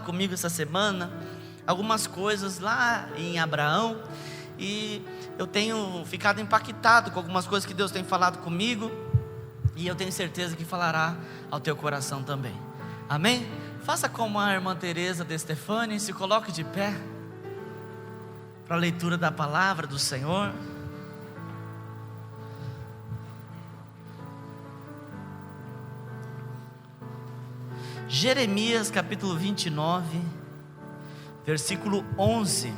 falado comigo essa semana algumas coisas lá em Abraão, e eu tenho ficado impactado com algumas coisas que Deus tem falado comigo, e eu tenho certeza que falará ao teu coração também. Amém? Faça como a irmã Teresa de Stefani, se coloque de pé para a leitura da palavra do Senhor. Jeremias capítulo 29, versículo 11.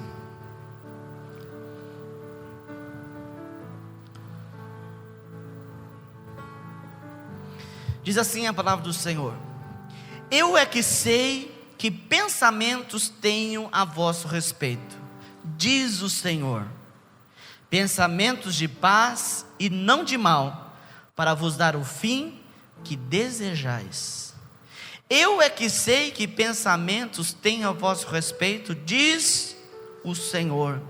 Diz assim a palavra do Senhor: eu é que sei que pensamentos tenho a vosso respeito, diz o Senhor, pensamentos de paz e não de mal, para vos dar o fim que desejais. Eu é que sei que pensamentos tenho a vosso respeito, diz o Senhor,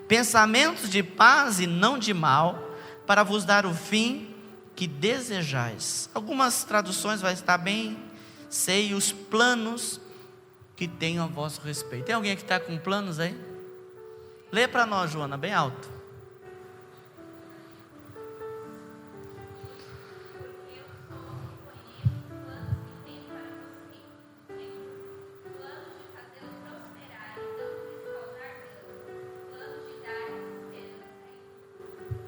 pensamentos de paz e não de mal, para vos dar o fim que desejais. Algumas traduções vai estar bem, sei os planos que tenho a vosso respeito. Tem alguém que está com planos aí? Lê para nós, Joana, bem alto.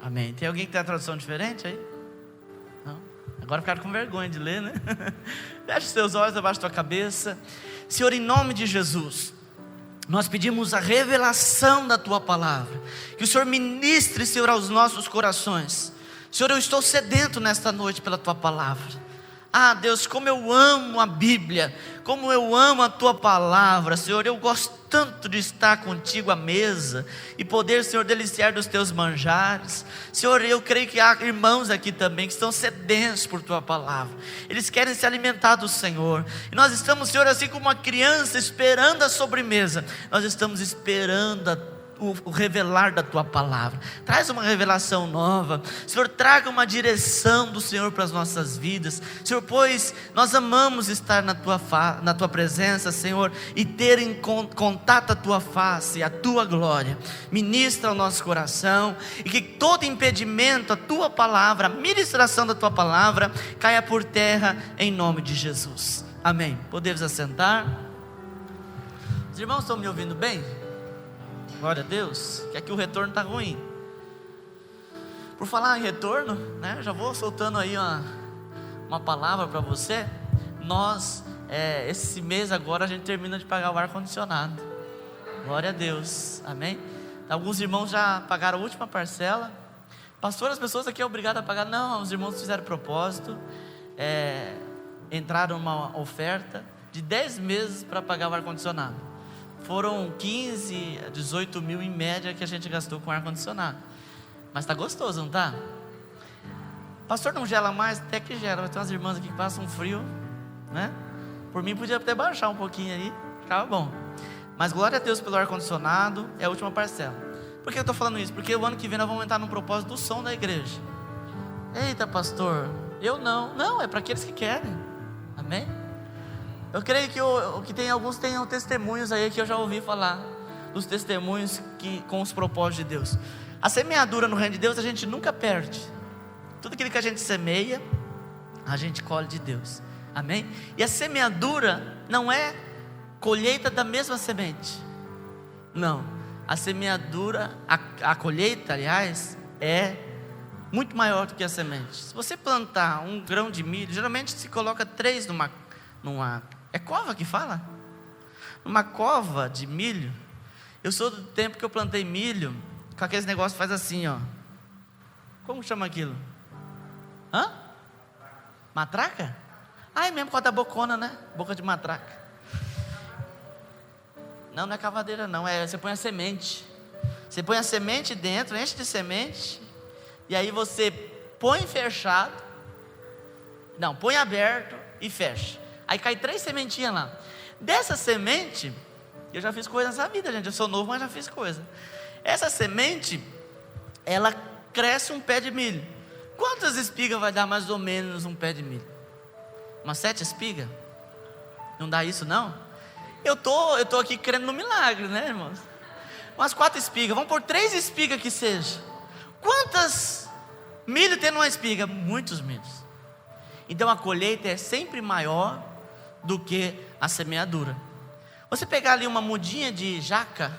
Amém. Tem alguém que tem a tradução diferente aí? Não? Agora ficaram com vergonha de ler, né? Feche os seus olhos abaixo da tua cabeça. Senhor, em nome de Jesus, nós pedimos a revelação da tua palavra, que o Senhor ministre, Senhor, aos nossos corações. Senhor, eu estou sedento nesta noite pela tua palavra. Ah, Deus, como eu amo a Bíblia, como eu amo a tua palavra, Senhor. Eu gosto tanto de estar contigo à mesa e poder, Senhor, deliciar dos teus manjares. Senhor, eu creio que há irmãos aqui também que estão sedentos por tua palavra, eles querem se alimentar do Senhor, e nós estamos, Senhor, assim como uma criança esperando a sobremesa, nós estamos esperando o revelar da tua palavra. Traz uma revelação nova, Senhor, traga uma direção do Senhor para as nossas vidas, Senhor, pois nós amamos estar na tua presença, Senhor, e ter em contato a tua face, a tua glória. Ministra o nosso coração, e que todo impedimento, a tua palavra, a ministração da tua palavra, caia por terra em nome de Jesus. Amém. Podemos assentar. Os irmãos estão me ouvindo bem? Glória a Deus, que aqui o retorno está ruim. Por falar em retorno, né, já vou soltando aí uma palavra para você. Nós, esse mês agora, a gente termina de pagar o ar-condicionado. Glória a Deus, amém? Alguns irmãos já pagaram a última parcela. Pastor, as pessoas aqui é obrigado a pagar? Não, os irmãos fizeram propósito, entraram numa oferta de 10 meses para pagar o ar-condicionado. Foram 15 a 18 mil em média que a gente gastou com ar-condicionado. Mas está gostoso, não está? Pastor, não gela mais? Até que gela, mas tem umas irmãs aqui que passam frio, né? Por mim podia até baixar um pouquinho aí, ficava bom. Mas glória a Deus pelo ar-condicionado, é a última parcela. Por que eu estou falando isso? Porque o ano que vem nós vamos entrar no propósito do som da igreja. Eita, pastor, eu não. Não, é para aqueles que querem. Amém? Eu creio que tem alguns tenham testemunhos aí que eu já ouvi falar, dos testemunhos com os propósitos de Deus. A semeadura no reino de Deus a gente nunca perde. Tudo aquilo que a gente semeia, a gente colhe de Deus. Amém? E a semeadura não é colheita da mesma semente. Não. A semeadura, a colheita, aliás, é muito maior do que a semente. Se você plantar um grão de milho, geralmente se coloca 3 numa é cova que fala? Numa cova de milho. Eu sou do tempo que eu plantei milho com aqueles negócios que faz assim, ó. Como chama aquilo? Hã? Matraca? Ah, é mesmo com a da bocona, né? Boca de matraca. Não é cavadeira não, você põe a semente. Você põe a semente dentro, enche de semente, e aí você põe fechado. Não, põe aberto e fecha. Aí cai 3 sementinhas lá. Dessa semente, eu já fiz coisa nessa vida, gente. Eu sou novo, mas já fiz coisa. Essa semente, ela cresce um pé de milho. Quantas espigas vai dar mais ou menos um pé de milho? Umas 7 espigas? Não dá isso não? Eu tô aqui crendo no milagre, né, irmãos? Umas 4 espigas, vamos por 3 espigas que seja. Quantas milho tem numa espiga? Muitos milhos. Então a colheita é sempre maior do que a semeadura. Você pegar ali uma mudinha de jaca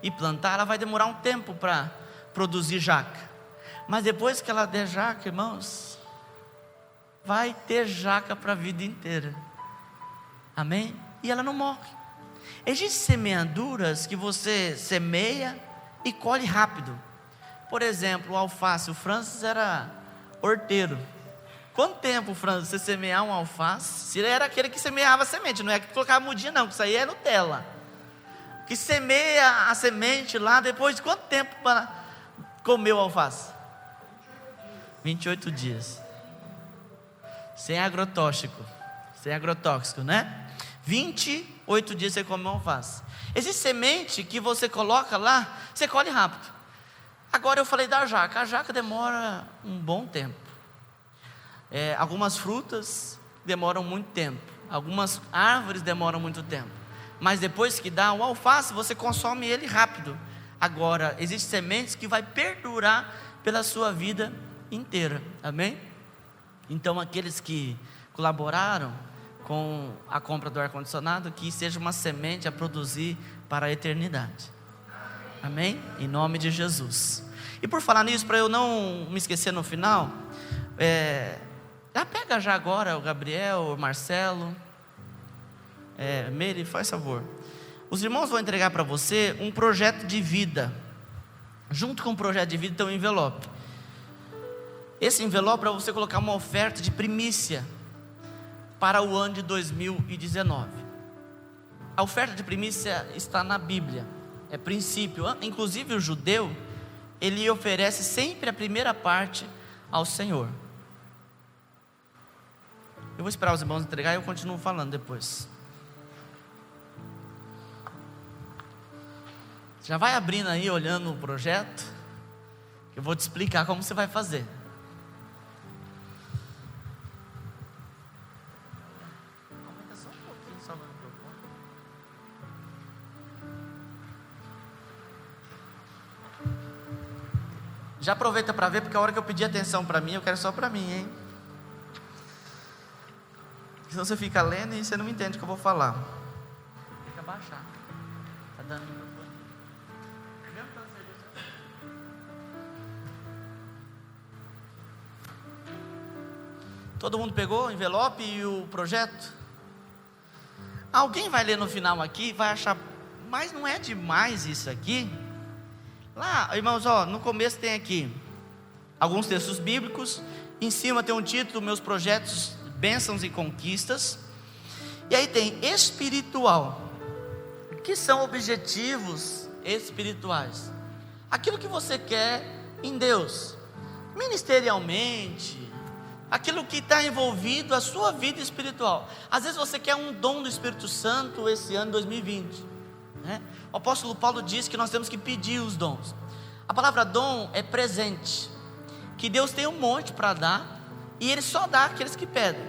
e plantar, ela vai demorar um tempo para produzir jaca. Mas depois que ela der jaca, irmãos, vai ter jaca para a vida inteira. Amém? E ela não morre. Existem semeaduras que você semeia e colhe rápido. Por exemplo, o alface. O Francis era horteiro. Quanto tempo, Francis, você semear um alface? Se ele era aquele que semeava a semente, não é que colocava mudinha não, que isso aí é Nutella. Que semeia a semente lá, depois de quanto tempo para comer o alface? 28 dias. Sem agrotóxico, né? 28 dias você come um alface. Existe semente que você coloca lá, você colhe rápido. Agora eu falei da jaca. A jaca demora um bom tempo. Algumas frutas demoram muito tempo. Algumas árvores demoram muito tempo. Mas depois que dá o alface, você consome ele rápido. Agora, existem sementes que vai perdurar pela sua vida inteira. Amém? Então aqueles que colaboraram com a compra do ar-condicionado, que seja uma semente a produzir para a eternidade. Amém? Em nome de Jesus. E por falar nisso, para eu não me esquecer no final, pega já agora o Gabriel, o Marcelo, Meire, faz favor. Os irmãos vão entregar para você um projeto de vida. Junto com o projeto de vida tem um envelope. Esse envelope é para você colocar uma oferta de primícia para o ano de 2019. A oferta de primícia está na Bíblia, é princípio. Inclusive o judeu, ele oferece sempre a primeira parte ao Senhor. Eu vou esperar os irmãos entregar e eu continuo falando depois. Já vai abrindo aí, olhando o projeto, que eu vou te explicar como você vai fazer. Aumenta só um pouquinho, só no microfone. Já aproveita para ver, porque a hora que eu pedir atenção para mim, eu quero só para mim, hein? Senão você fica lendo e você não entende o que eu vou falar. Tem que abaixar. Tá dando microfone. Todo mundo pegou o envelope e o projeto? Alguém vai ler no final aqui, vai achar, mas não é demais isso aqui? Lá, irmãos, no começo tem aqui alguns textos bíblicos. Em cima tem um título, Meus Projetos, Bênçãos e Conquistas. E aí tem espiritual, que são objetivos espirituais. Aquilo que você quer em Deus, ministerialmente, aquilo que está envolvido a sua vida espiritual. Às vezes você quer um dom do Espírito Santo esse ano 2020, né? O apóstolo Paulo diz que nós temos que pedir os dons. A palavra dom é presente, que Deus tem um monte para dar, e Ele só dá àqueles que pedem.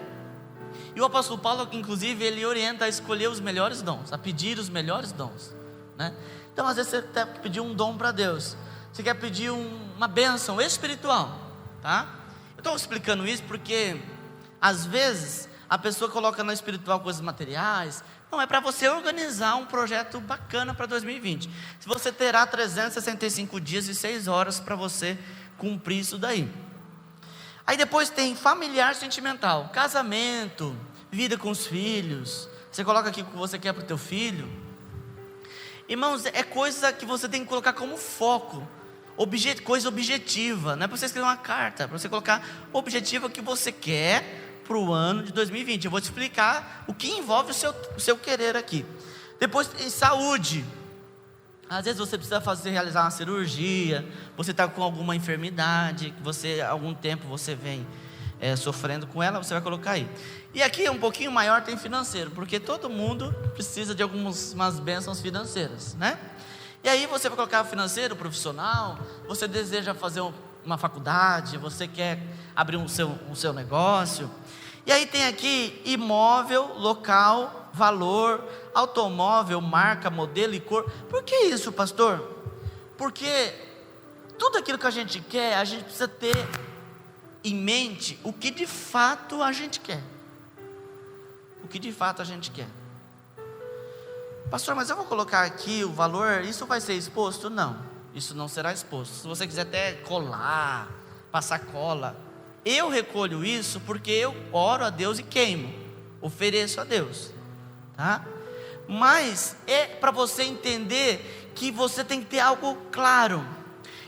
E o apóstolo Paulo, inclusive, ele orienta a escolher os melhores dons, a pedir os melhores dons, né? Então às vezes você quer pedir um dom para Deus, você quer pedir uma bênção espiritual, tá? Estou explicando isso porque às vezes a pessoa coloca na espiritual coisas materiais. Não, é para você organizar um projeto bacana para 2020. Se você terá 365 dias e 6 horas para você cumprir isso daí. Aí depois tem familiar sentimental, casamento, vida com os filhos. Você coloca aqui o que você quer para o teu filho. Irmãos, é coisa que você tem que colocar como foco. Coisa objetiva, não é para você escrever uma carta, é para você colocar o objetivo que você quer para o ano de 2020. Eu vou te explicar o que envolve o seu querer aqui. Depois tem saúde. Às vezes você precisa realizar uma cirurgia, você está com alguma enfermidade, que há algum tempo você vem sofrendo com ela, você vai colocar aí. E aqui um pouquinho maior tem financeiro, porque todo mundo precisa de umas bênçãos financeiras, né? E aí você vai colocar financeiro, profissional, você deseja fazer uma faculdade, você quer abrir o seu negócio. E aí tem aqui imóvel, local valor, automóvel, marca, modelo e cor. Por que isso, pastor? Porque tudo aquilo que a gente quer, a gente precisa ter em mente o que de fato a gente quer. O que de fato a gente quer. Pastor, mas eu vou colocar aqui o valor, isso vai ser exposto? Não, isso não será exposto. Se você quiser até colar, passar cola, eu recolho isso porque eu oro a Deus e queimo, ofereço a Deus, tá? Mas é para você entender que você tem que ter algo claro.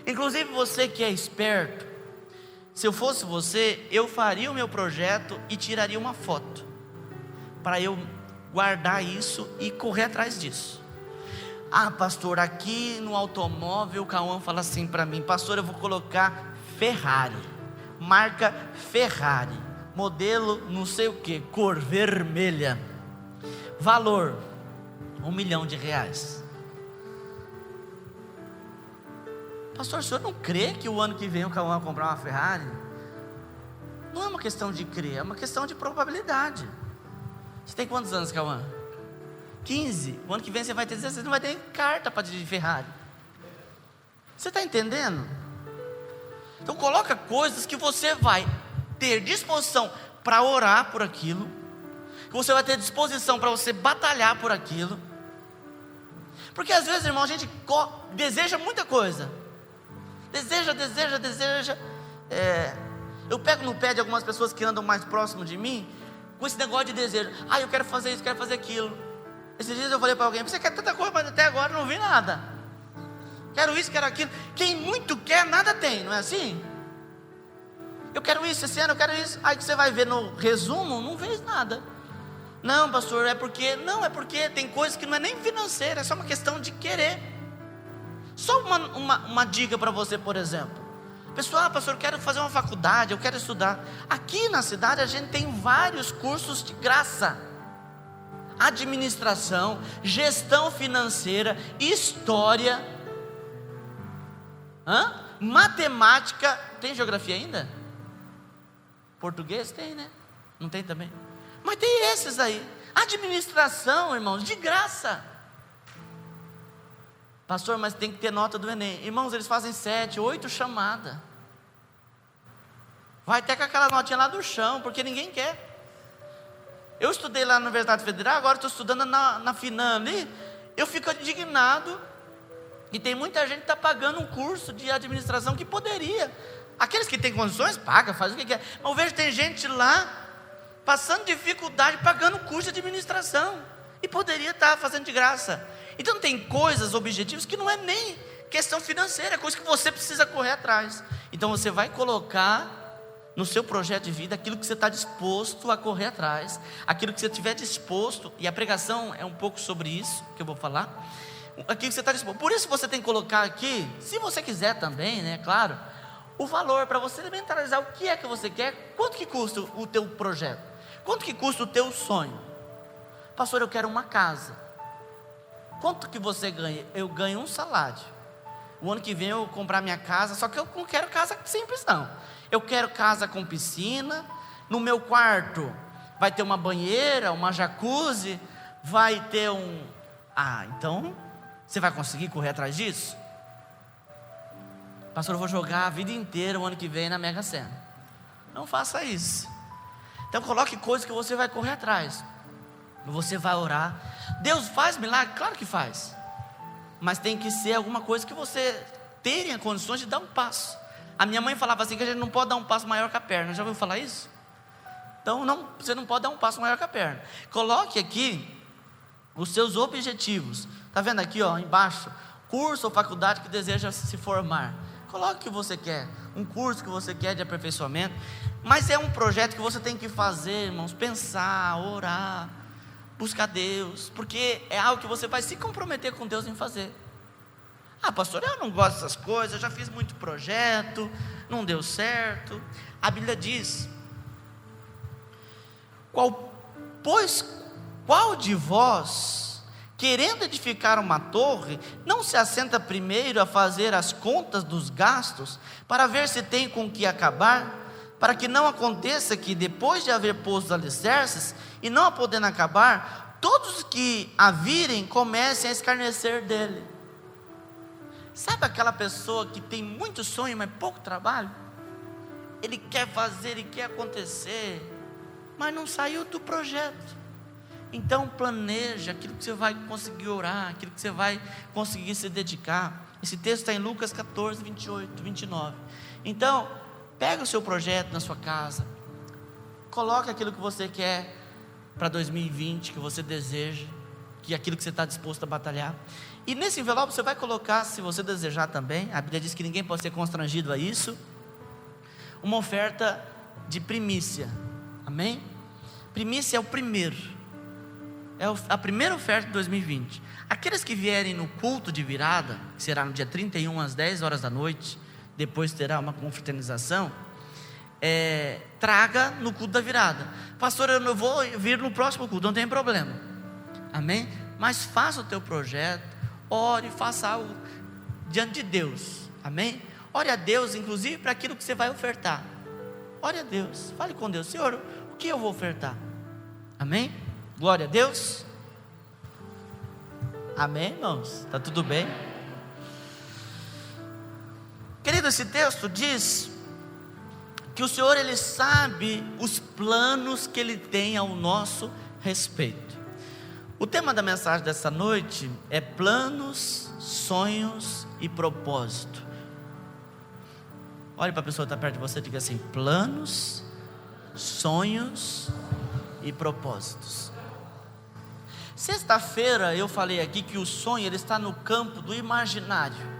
Inclusive você que é esperto, se eu fosse você, eu faria o meu projeto e tiraria uma foto, para eu guardar isso e correr atrás disso. Ah, pastor, aqui no automóvel o Cauã fala assim para mim: pastor, eu vou colocar Ferrari, marca Ferrari, modelo não sei o que, cor vermelha, valor R$1 milhão. Pastor, o senhor não crê que o ano que vem o Cauã vai comprar uma Ferrari? Não é uma questão de crer, é uma questão de probabilidade. Você tem quantos anos, Cauã? 15. O ano que vem você vai ter 16, você não vai ter carta para dirigir Ferrari. Você está entendendo? Então coloca coisas que você vai ter disposição para orar por aquilo, que você vai ter disposição para você batalhar por aquilo. Porque às vezes, irmão, a gente deseja muita coisa. Deseja. Eu pego no pé de algumas pessoas que andam mais próximo de mim, com esse negócio de desejo. Ah, eu quero fazer isso, quero fazer aquilo. Esses dias eu falei para alguém: você quer tanta coisa, mas até agora não vi nada. Quero isso, quero aquilo. Quem muito quer, nada tem, não é assim? Eu quero isso esse ano, eu quero isso. Aí que você vai ver no resumo, não fez nada. Não, pastor, é porque tem coisas que não é nem financeira, é só uma questão de querer. Só uma dica para você, por exemplo. Pessoal, pastor, eu quero fazer uma faculdade, eu quero estudar. Aqui na cidade a gente tem vários cursos de graça: administração, gestão financeira, história, matemática. Tem geografia ainda? Português tem, né? Não tem também? Mas tem esses aí. Administração, irmãos, de graça. Pastor, mas tem que ter nota do Enem. Irmãos, eles fazem 7, 8 chamadas. Vai até com aquela notinha lá do chão, porque ninguém quer. Eu estudei lá na Universidade Federal, agora estou estudando na Finan ali. Eu fico indignado. E tem muita gente que está pagando um curso de administração que poderia. Aqueles que têm condições, paga, faz o que quer. Mas eu vejo que tem gente lá passando dificuldade, pagando curso de administração, e poderia estar fazendo de graça. Então tem coisas, objetivos, que não é nem questão financeira, é coisa que você precisa correr atrás. Então você vai colocar no seu projeto de vida aquilo que você está disposto a correr atrás, aquilo que você estiver disposto, e a pregação é um pouco sobre isso que eu vou falar, aquilo que você está disposto. Por isso você tem que colocar aqui, se você quiser também, né, claro, o valor, para você mentalizar o que é que você quer. Quanto que custa o teu projeto? Quanto que custa o teu sonho? Pastor, eu quero uma casa. Quanto que você ganha? Eu ganho um salário. O ano que vem eu vou comprar minha casa, só que eu não quero casa simples não. Eu quero casa com piscina. No meu quarto vai ter uma banheira, uma jacuzzi, vai ter então você vai conseguir correr atrás disso? Pastor, eu vou jogar a vida inteira o ano que vem na Mega Sena. Não faça isso. Então coloque coisas que você vai correr atrás. Você vai orar. Deus faz milagre? Claro que faz. Mas tem que ser alguma coisa que você tenha condições de dar um passo. A minha mãe falava assim, que a gente não pode dar um passo maior que a perna. Já ouviu falar isso? Então você não pode dar um passo maior que a perna. Coloque aqui os seus objetivos. Está vendo aqui, embaixo? Curso ou faculdade que deseja se formar. Coloque o que você quer. Um curso que você quer de aperfeiçoamento. Mas é um projeto que você tem que fazer, irmãos. Pensar, orar, buscar Deus. Porque é algo que você vai se comprometer com Deus em fazer. Ah, pastor, eu não gosto dessas coisas, eu já fiz muito projeto, não deu certo. A Bíblia diz: qual de vós, querendo edificar uma torre, não se assenta primeiro a fazer as contas dos gastos, para ver se tem com que acabar, para que não aconteça que, depois de haver posto os alicerces, e não a podendo acabar, todos que a virem comecem a escarnecer dele. Sabe aquela pessoa que tem muito sonho, mas pouco trabalho? Ele quer fazer, ele quer acontecer, mas não saiu do projeto. Então planeja aquilo que você vai conseguir orar, aquilo que você vai conseguir se dedicar. Esse texto está em Lucas 14, 28, 29. Então, pega o seu projeto na sua casa, coloca aquilo que você quer para 2020, que você deseja, que é aquilo que você está disposto a batalhar. E nesse envelope você vai colocar, se você desejar também, a Bíblia diz que ninguém pode ser constrangido a isso, uma oferta de primícia. Amém? Primícia é o primeiro, a primeira oferta de 2020. Aqueles que vierem no culto de virada, que será no dia 31 às 10 horas da noite, depois terá uma confraternização, traga no culto da virada. Pastor, eu não vou vir no próximo culto, não tem problema. Amém? Mas faça o teu projeto, ore, faça algo diante de Deus. Amém? Ore a Deus, inclusive para aquilo que você vai ofertar. Ore a Deus, fale com Deus: Senhor, o que eu vou ofertar? Amém? Glória a Deus. Amém, irmãos? Está tudo bem? Querido, esse texto diz que o Senhor, Ele sabe os planos que Ele tem ao nosso respeito. O tema da mensagem dessa noite é planos, sonhos e propósito. Olhe para a pessoa que está perto de você e diga assim: planos, sonhos e propósitos. Sexta-feira eu falei aqui que o sonho ele está no campo do imaginário.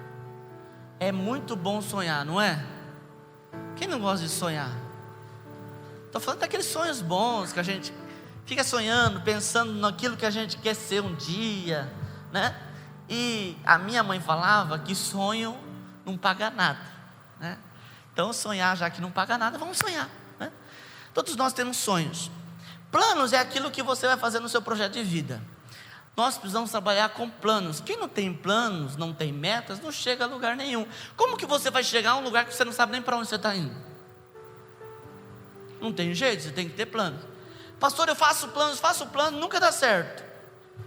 É muito bom sonhar, não é? Quem não gosta de sonhar? Estou falando daqueles sonhos bons que a gente fica sonhando, pensando naquilo que a gente quer ser um dia, né? E a minha mãe falava que sonho não paga nada, né? Então sonhar, já que não paga nada, vamos sonhar, né? Todos nós temos sonhos. Planos é aquilo que você vai fazer no seu projeto de vida. Nós precisamos trabalhar com planos. Quem não tem planos, não tem metas, não chega a lugar nenhum. Como que você vai chegar a um lugar que você não sabe nem para onde você está indo? Não tem jeito, você tem que ter planos. Pastor, eu faço planos, nunca dá certo.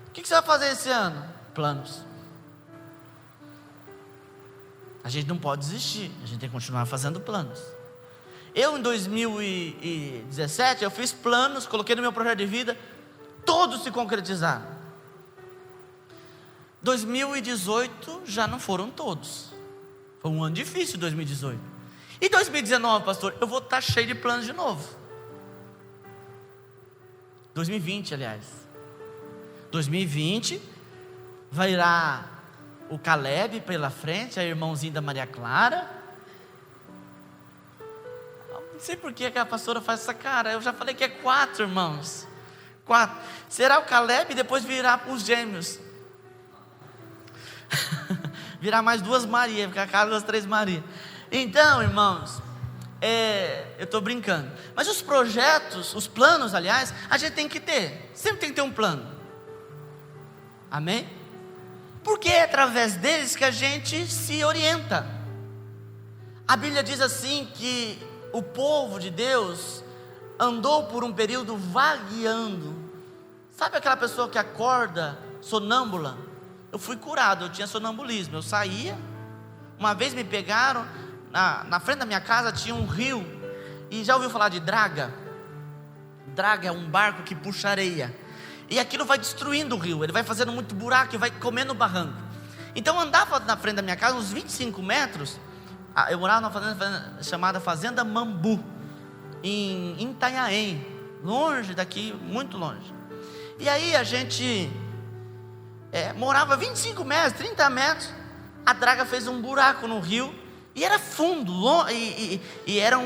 O que você vai fazer esse ano? Planos. A gente não pode desistir, a gente tem que continuar fazendo planos. Eu em 2017, eu fiz planos, coloquei no meu projeto de vida, todos se concretizaram. 2018 já não foram todos. Foi um ano difícil 2018. E 2019, pastor, eu vou estar cheio de planos de novo. 2020, aliás. 2020 vai irá o Caleb pela frente, a irmãozinha da Maria Clara. Não sei por que a pastora faz essa cara. Eu já falei que é 4 irmãos. 4. Será o Caleb e depois virá os gêmeos. Virá mais 2 Maria, ficar cada 2, 3 Maria. Então, irmãos, eu estou brincando. Mas os projetos, os planos, aliás, a gente tem que ter. Sempre tem que ter um plano. Amém? Porque é através deles que a gente se orienta. A Bíblia diz assim que o povo de Deus andou por um período vagueando. Sabe aquela pessoa que acorda sonâmbula? Eu fui curado, eu tinha sonambulismo. Eu saía, uma vez me pegaram, na frente da minha casa tinha um rio. E já ouviu falar de draga? Draga é um barco que puxa areia. E aquilo vai destruindo o rio, ele vai fazendo muito buraco e vai comendo o barranco. Então eu andava na frente da minha casa, uns 25 metros. Eu morava numa fazenda chamada Fazenda Mambu, em Itanhaém, longe daqui, muito longe. E aí a gente morava 25 metros, 30 metros. A draga fez um buraco no rio e era fundo, e era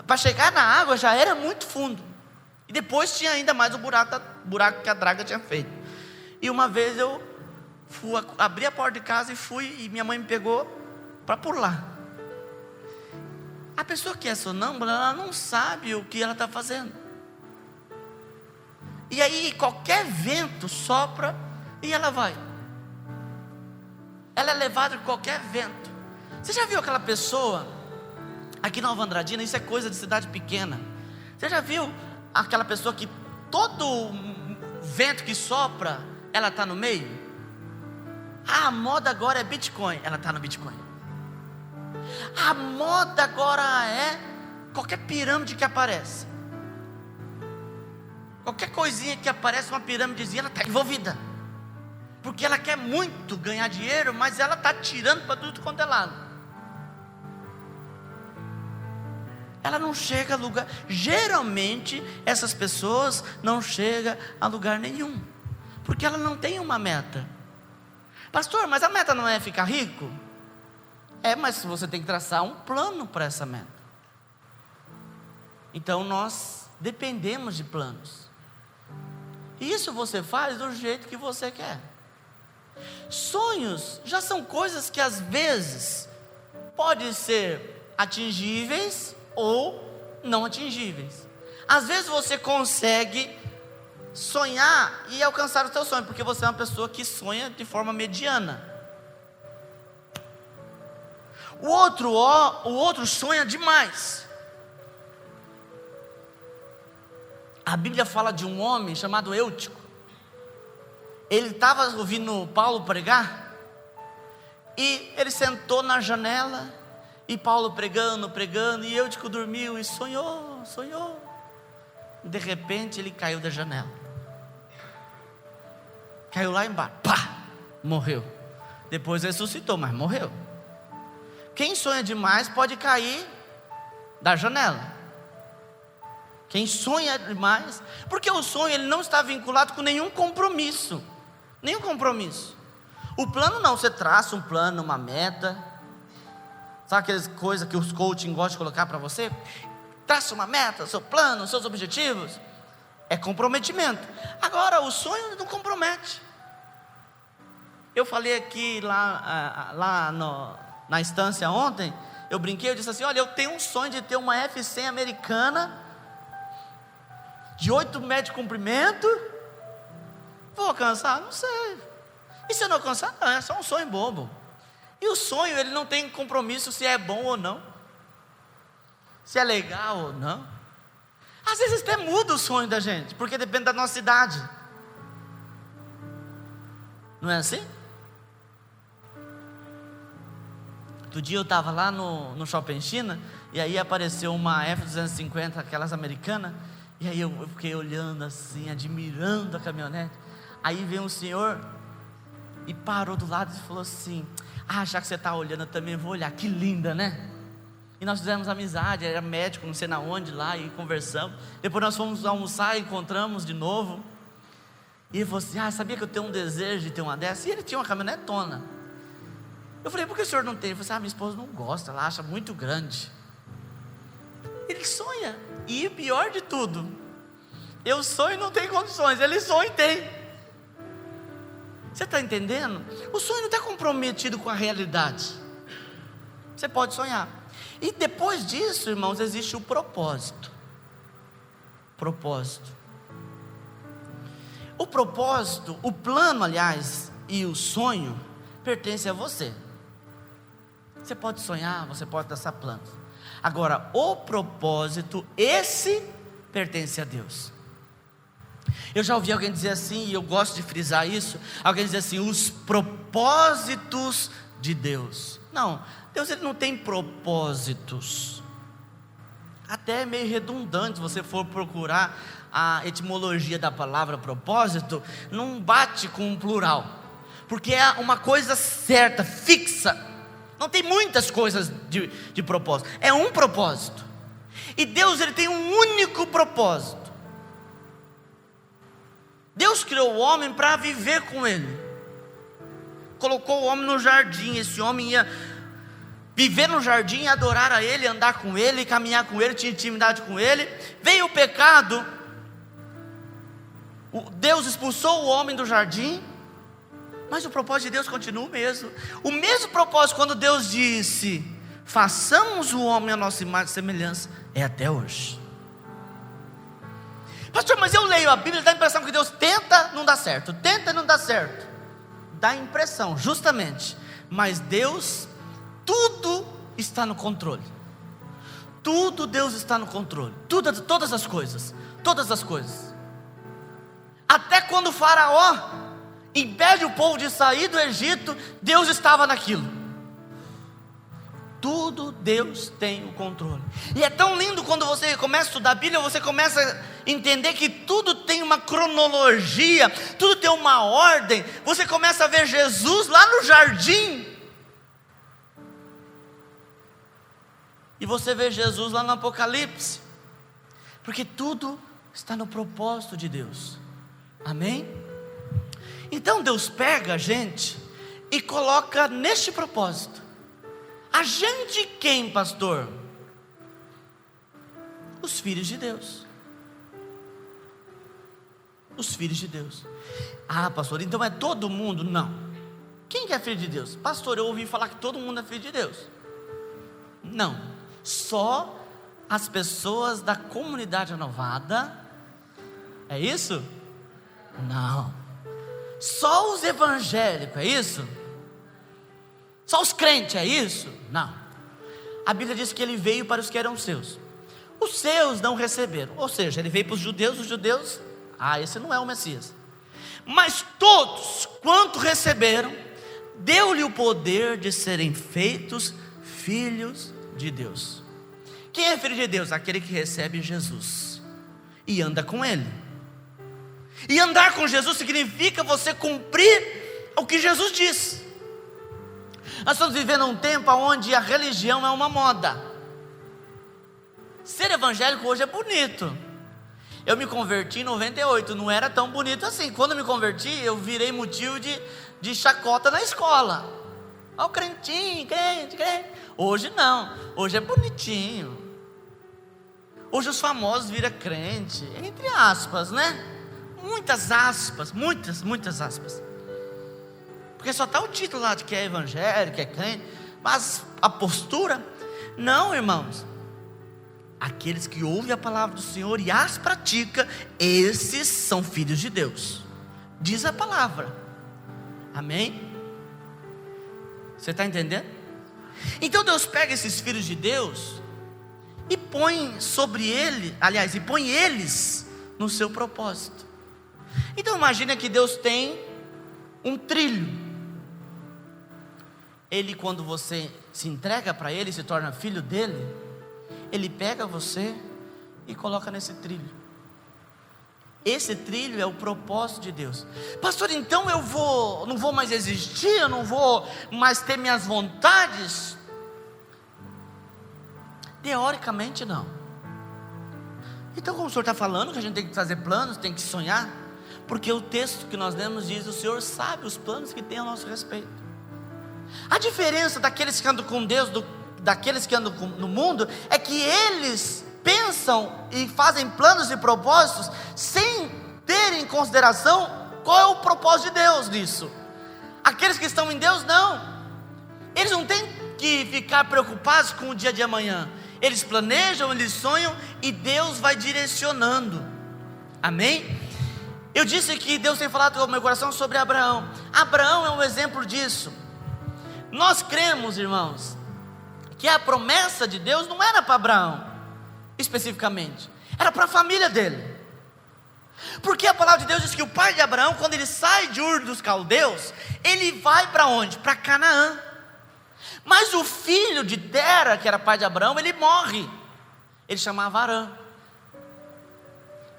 para chegar na água já era muito fundo. E depois tinha ainda mais o buraco que a draga tinha feito. E uma vez eu abri a porta de casa e fui, e minha mãe me pegou para pular. A pessoa que é sonâmbula, ela não sabe o que ela está fazendo. E aí qualquer vento sopra e ela vai. Ela é levada por qualquer vento. Você já viu aquela pessoa aqui em Nova Andradina? Isso é coisa de cidade pequena. Você já viu aquela pessoa que todo vento que sopra, ela está no meio. A moda agora é Bitcoin, ela está no Bitcoin. A moda agora é qualquer pirâmide que aparece. Qualquer coisinha que aparece, uma pirâmidezinha, ela está envolvida. Porque ela quer muito ganhar dinheiro, mas ela está tirando para tudo quanto é lado. Ela não chega a lugar. Geralmente, essas pessoas não chegam a lugar nenhum. Porque ela não tem uma meta. Pastor, mas a meta não é ficar rico? É, mas você tem que traçar um plano para essa meta. Então nós dependemos de planos. E isso você faz do jeito que você quer. Sonhos já são coisas que às vezes podem ser atingíveis ou não atingíveis. Às vezes você consegue sonhar e alcançar o seu sonho, porque você é uma pessoa que sonha de forma mediana. O outro sonha demais. A Bíblia fala de um homem chamado Eutico. Ele estava ouvindo Paulo pregar, e ele sentou na janela, e Paulo pregando, e Eutico dormiu e sonhou. De repente ele caiu da janela. Caiu lá embaixo, pá, morreu. Depois ressuscitou, mas morreu. Quem sonha demais pode cair da janela. Quem sonha demais, porque o sonho ele não está vinculado com nenhum compromisso. Nenhum compromisso. O plano não, você traça um plano, uma meta. Sabe aquelas coisas que os coaching gostam de colocar para você? Traça uma meta, seu plano, seus objetivos. É comprometimento. Agora, o sonho não compromete. Eu falei aqui na instância ontem, eu brinquei, eu disse assim, olha, eu tenho um sonho de ter uma F100 americana, de 8 metros de comprimento. Vou alcançar? Não sei. E se eu não alcançar? Não, é só um sonho bobo. E o sonho, ele não tem compromisso se é bom ou não, se é legal ou não. Às vezes até muda o sonho da gente, porque depende da nossa idade. Não é assim? Outro dia eu estava lá no Shopping China, e aí apareceu uma F250, aquelas americanas. E aí eu fiquei olhando assim, admirando a caminhonete. Aí veio um senhor e parou do lado e falou assim, já que você está olhando, eu também vou olhar, que linda, né? E nós fizemos amizade, era médico, não sei na onde lá, e conversamos. Depois nós fomos almoçar, encontramos de novo. E ele falou assim, sabia que eu tenho um desejo de ter uma dessa? E ele tinha uma caminhonetona. Eu falei, por que o senhor não tem? Ele falou assim, minha esposa não gosta, ela acha muito grande. Ele sonha. E o pior de tudo, eu sonho e não tenho condições, ele sonha e tem. Você está entendendo? O sonho não está comprometido com a realidade. Você pode sonhar. E depois disso, irmãos, existe o propósito. O propósito, o plano, aliás, e o sonho pertencem a você. Você pode sonhar, você pode traçar planos. Agora, o propósito, esse pertence a Deus. Eu já ouvi alguém dizer assim, e eu gosto de frisar isso. Alguém dizer assim, os propósitos de Deus. Não, Deus ele não tem propósitos. Até é meio redundante, se você for procurar a etimologia da palavra propósito, não bate com o plural. Porque é uma coisa certa, fixa. Não tem muitas coisas de propósito. É um propósito. E Deus ele tem um único propósito. Deus criou o homem para viver com Ele. Colocou o homem no jardim. Esse homem ia viver no jardim, adorar a Ele, andar com Ele, caminhar com Ele, tinha intimidade com Ele. Veio o pecado. Deus expulsou o homem do jardim. Mas o propósito de Deus continua o mesmo. O mesmo propósito quando Deus disse, façamos o homem a nossa imagem e semelhança, é até hoje. Pastor, mas eu leio a Bíblia e dá a impressão que Deus tenta, não dá certo. Tenta e não dá certo. Dá a impressão, justamente. Mas Deus, tudo está no controle. Tudo Deus está no controle. Todas as coisas. Todas as coisas. Até quando o Faraó impede o povo de sair do Egito, Deus estava naquilo. Tudo Deus tem o controle. E é tão lindo quando você começa a estudar a Bíblia, você começa a entender que tudo tem uma cronologia, tudo tem uma ordem. Você começa a ver Jesus lá no jardim, e você vê Jesus lá no Apocalipse, porque tudo está no propósito de Deus. Amém? Então Deus pega a gente e coloca neste propósito. A gente quem, pastor? Os filhos de Deus. Os filhos de Deus. Ah, pastor, então é todo mundo? Não. Quem que é filho de Deus? Pastor, eu ouvi falar que todo mundo é filho de Deus. Não. Só as pessoas da comunidade renovada. É isso? Não. Só os evangélicos, é isso? Só os crentes, é isso? Não. A Bíblia diz que ele veio para os que eram seus. Os seus não receberam. Ou seja, ele veio para os judeus, esse não é o Messias. Mas todos, quanto receberam, deu-lhe o poder de serem feitos filhos de Deus. Quem é filho de Deus? Aquele que recebe Jesus e anda com Ele. E andar com Jesus significa você cumprir o que Jesus diz. Nós estamos vivendo um tempo onde a religião é uma moda. Ser evangélico hoje é bonito. Eu me converti em 98, não era tão bonito assim. Quando eu me converti, eu virei motivo de chacota na escola. Ó o crentinho, crente. Hoje não, hoje é bonitinho. Hoje os famosos viram crente, entre aspas, né? Muitas aspas, muitas aspas. Porque só está o título lá de que é evangélico, que é crente, mas a postura, não, irmãos. Aqueles que ouvem a palavra do Senhor e as praticam, esses são filhos de Deus, diz a palavra. Amém? Você está entendendo? Então Deus pega esses filhos de Deus e põe sobre ele, e põe eles no seu propósito. Então imagina que Deus tem um trilho. Ele, quando você se entrega para Ele, se torna filho dele, Ele pega você e coloca nesse trilho. Esse trilho é o propósito de Deus. Pastor, então não vou mais existir, eu não vou mais ter minhas vontades? Teoricamente não. Então, como o Senhor está falando que a gente tem que fazer planos, tem que sonhar, porque o texto que nós lemos diz: o Senhor sabe os planos que tem a nosso respeito. A diferença daqueles que andam com Deus, daqueles que andam no mundo, é que eles pensam e fazem planos e propósitos sem terem em consideração qual é o propósito de Deus nisso. Aqueles que estão em Deus, não. Eles não têm que ficar preocupados com o dia de amanhã. Eles planejam, eles sonham e Deus vai direcionando. Amém? Eu disse que Deus tem falado no meu coração sobre Abraão. Abraão é um exemplo disso. Nós cremos, irmãos, que a promessa de Deus não era para Abraão especificamente, era para a família dele. Porque a palavra de Deus diz que o pai de Abraão, quando ele sai de Ur dos Caldeus, ele vai para onde? Para Canaã. Mas o filho de Tera, que era pai de Abraão, ele morre. Ele chamava Arã.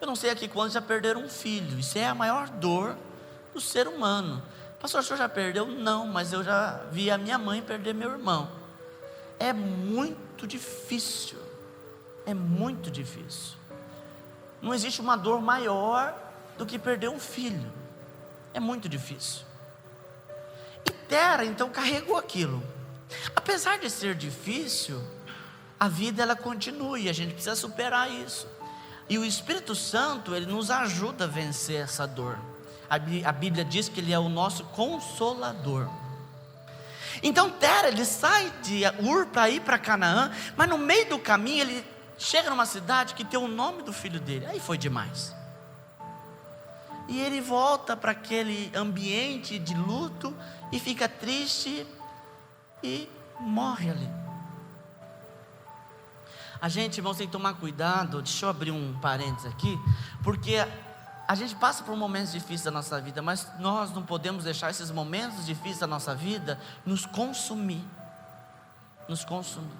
Eu não sei aqui quantos já perderam um filho. Isso é a maior dor do ser humano. Pastor, o senhor já perdeu? Não, mas eu já vi a minha mãe perder meu irmão. É muito difícil. É muito difícil. Não existe uma dor maior do que perder um filho. É muito difícil. E Tera então carregou aquilo. Apesar de ser difícil, a vida ela continua e a gente precisa superar isso. E o Espírito Santo, ele nos ajuda a vencer essa dor. A Bíblia diz que ele é o nosso consolador. Então Tera, ele sai de Ur para ir para Canaã, mas no meio do caminho ele chega numa cidade que tem o nome do filho dele. Aí foi demais. E ele volta para aquele ambiente de luto e fica triste e morre ali. A gente, irmãos, tem que tomar cuidado. Deixa eu abrir um parênteses aqui, porque a gente passa por momentos difíceis da nossa vida, mas nós não podemos deixar esses momentos difíceis da nossa vida nos consumir. Nos consumir.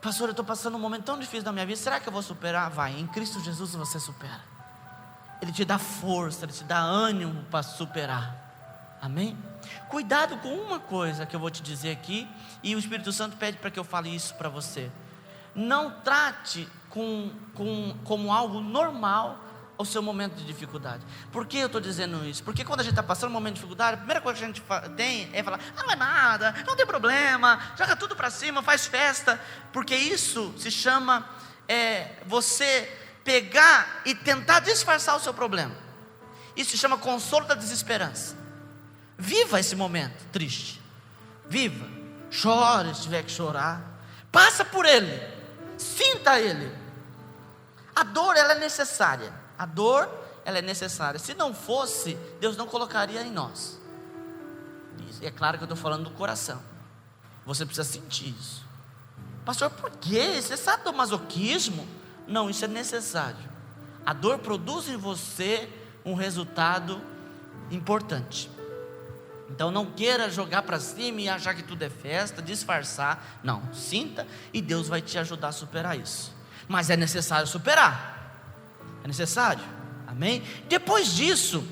Pastor, eu estou passando um momento tão difícil da minha vida, será que eu vou superar? Vai, em Cristo Jesus você supera. Ele te dá força, Ele te dá ânimo para superar. Amém? Cuidado com uma coisa que eu vou te dizer aqui, e o Espírito Santo pede para que eu fale isso para você. Não trate como algo normal o seu momento de dificuldade. Por que eu estou dizendo isso? Porque quando a gente está passando um momento de dificuldade, a primeira coisa que a gente tem é falar: não é nada, não tem problema, joga tudo para cima, faz festa. Porque isso se chama você pegar e tentar disfarçar o seu problema. Isso se chama consolo da desesperança. Viva esse momento triste, viva, chore se tiver que chorar, passa por ele, sinta ele. A dor, ela é necessária. A dor, ela é necessária. Se não fosse, Deus não colocaria em nós. Isso, é claro que eu estou falando do coração. Você precisa sentir isso. Pastor, por quê? Isso é sadomasoquismo? Não, isso é necessário. A dor produz em você um resultado importante. Então não queira jogar para cima e achar que tudo é festa, disfarçar. Não, sinta e Deus vai te ajudar a superar isso. Mas é necessário superar. É necessário, amém? Depois disso,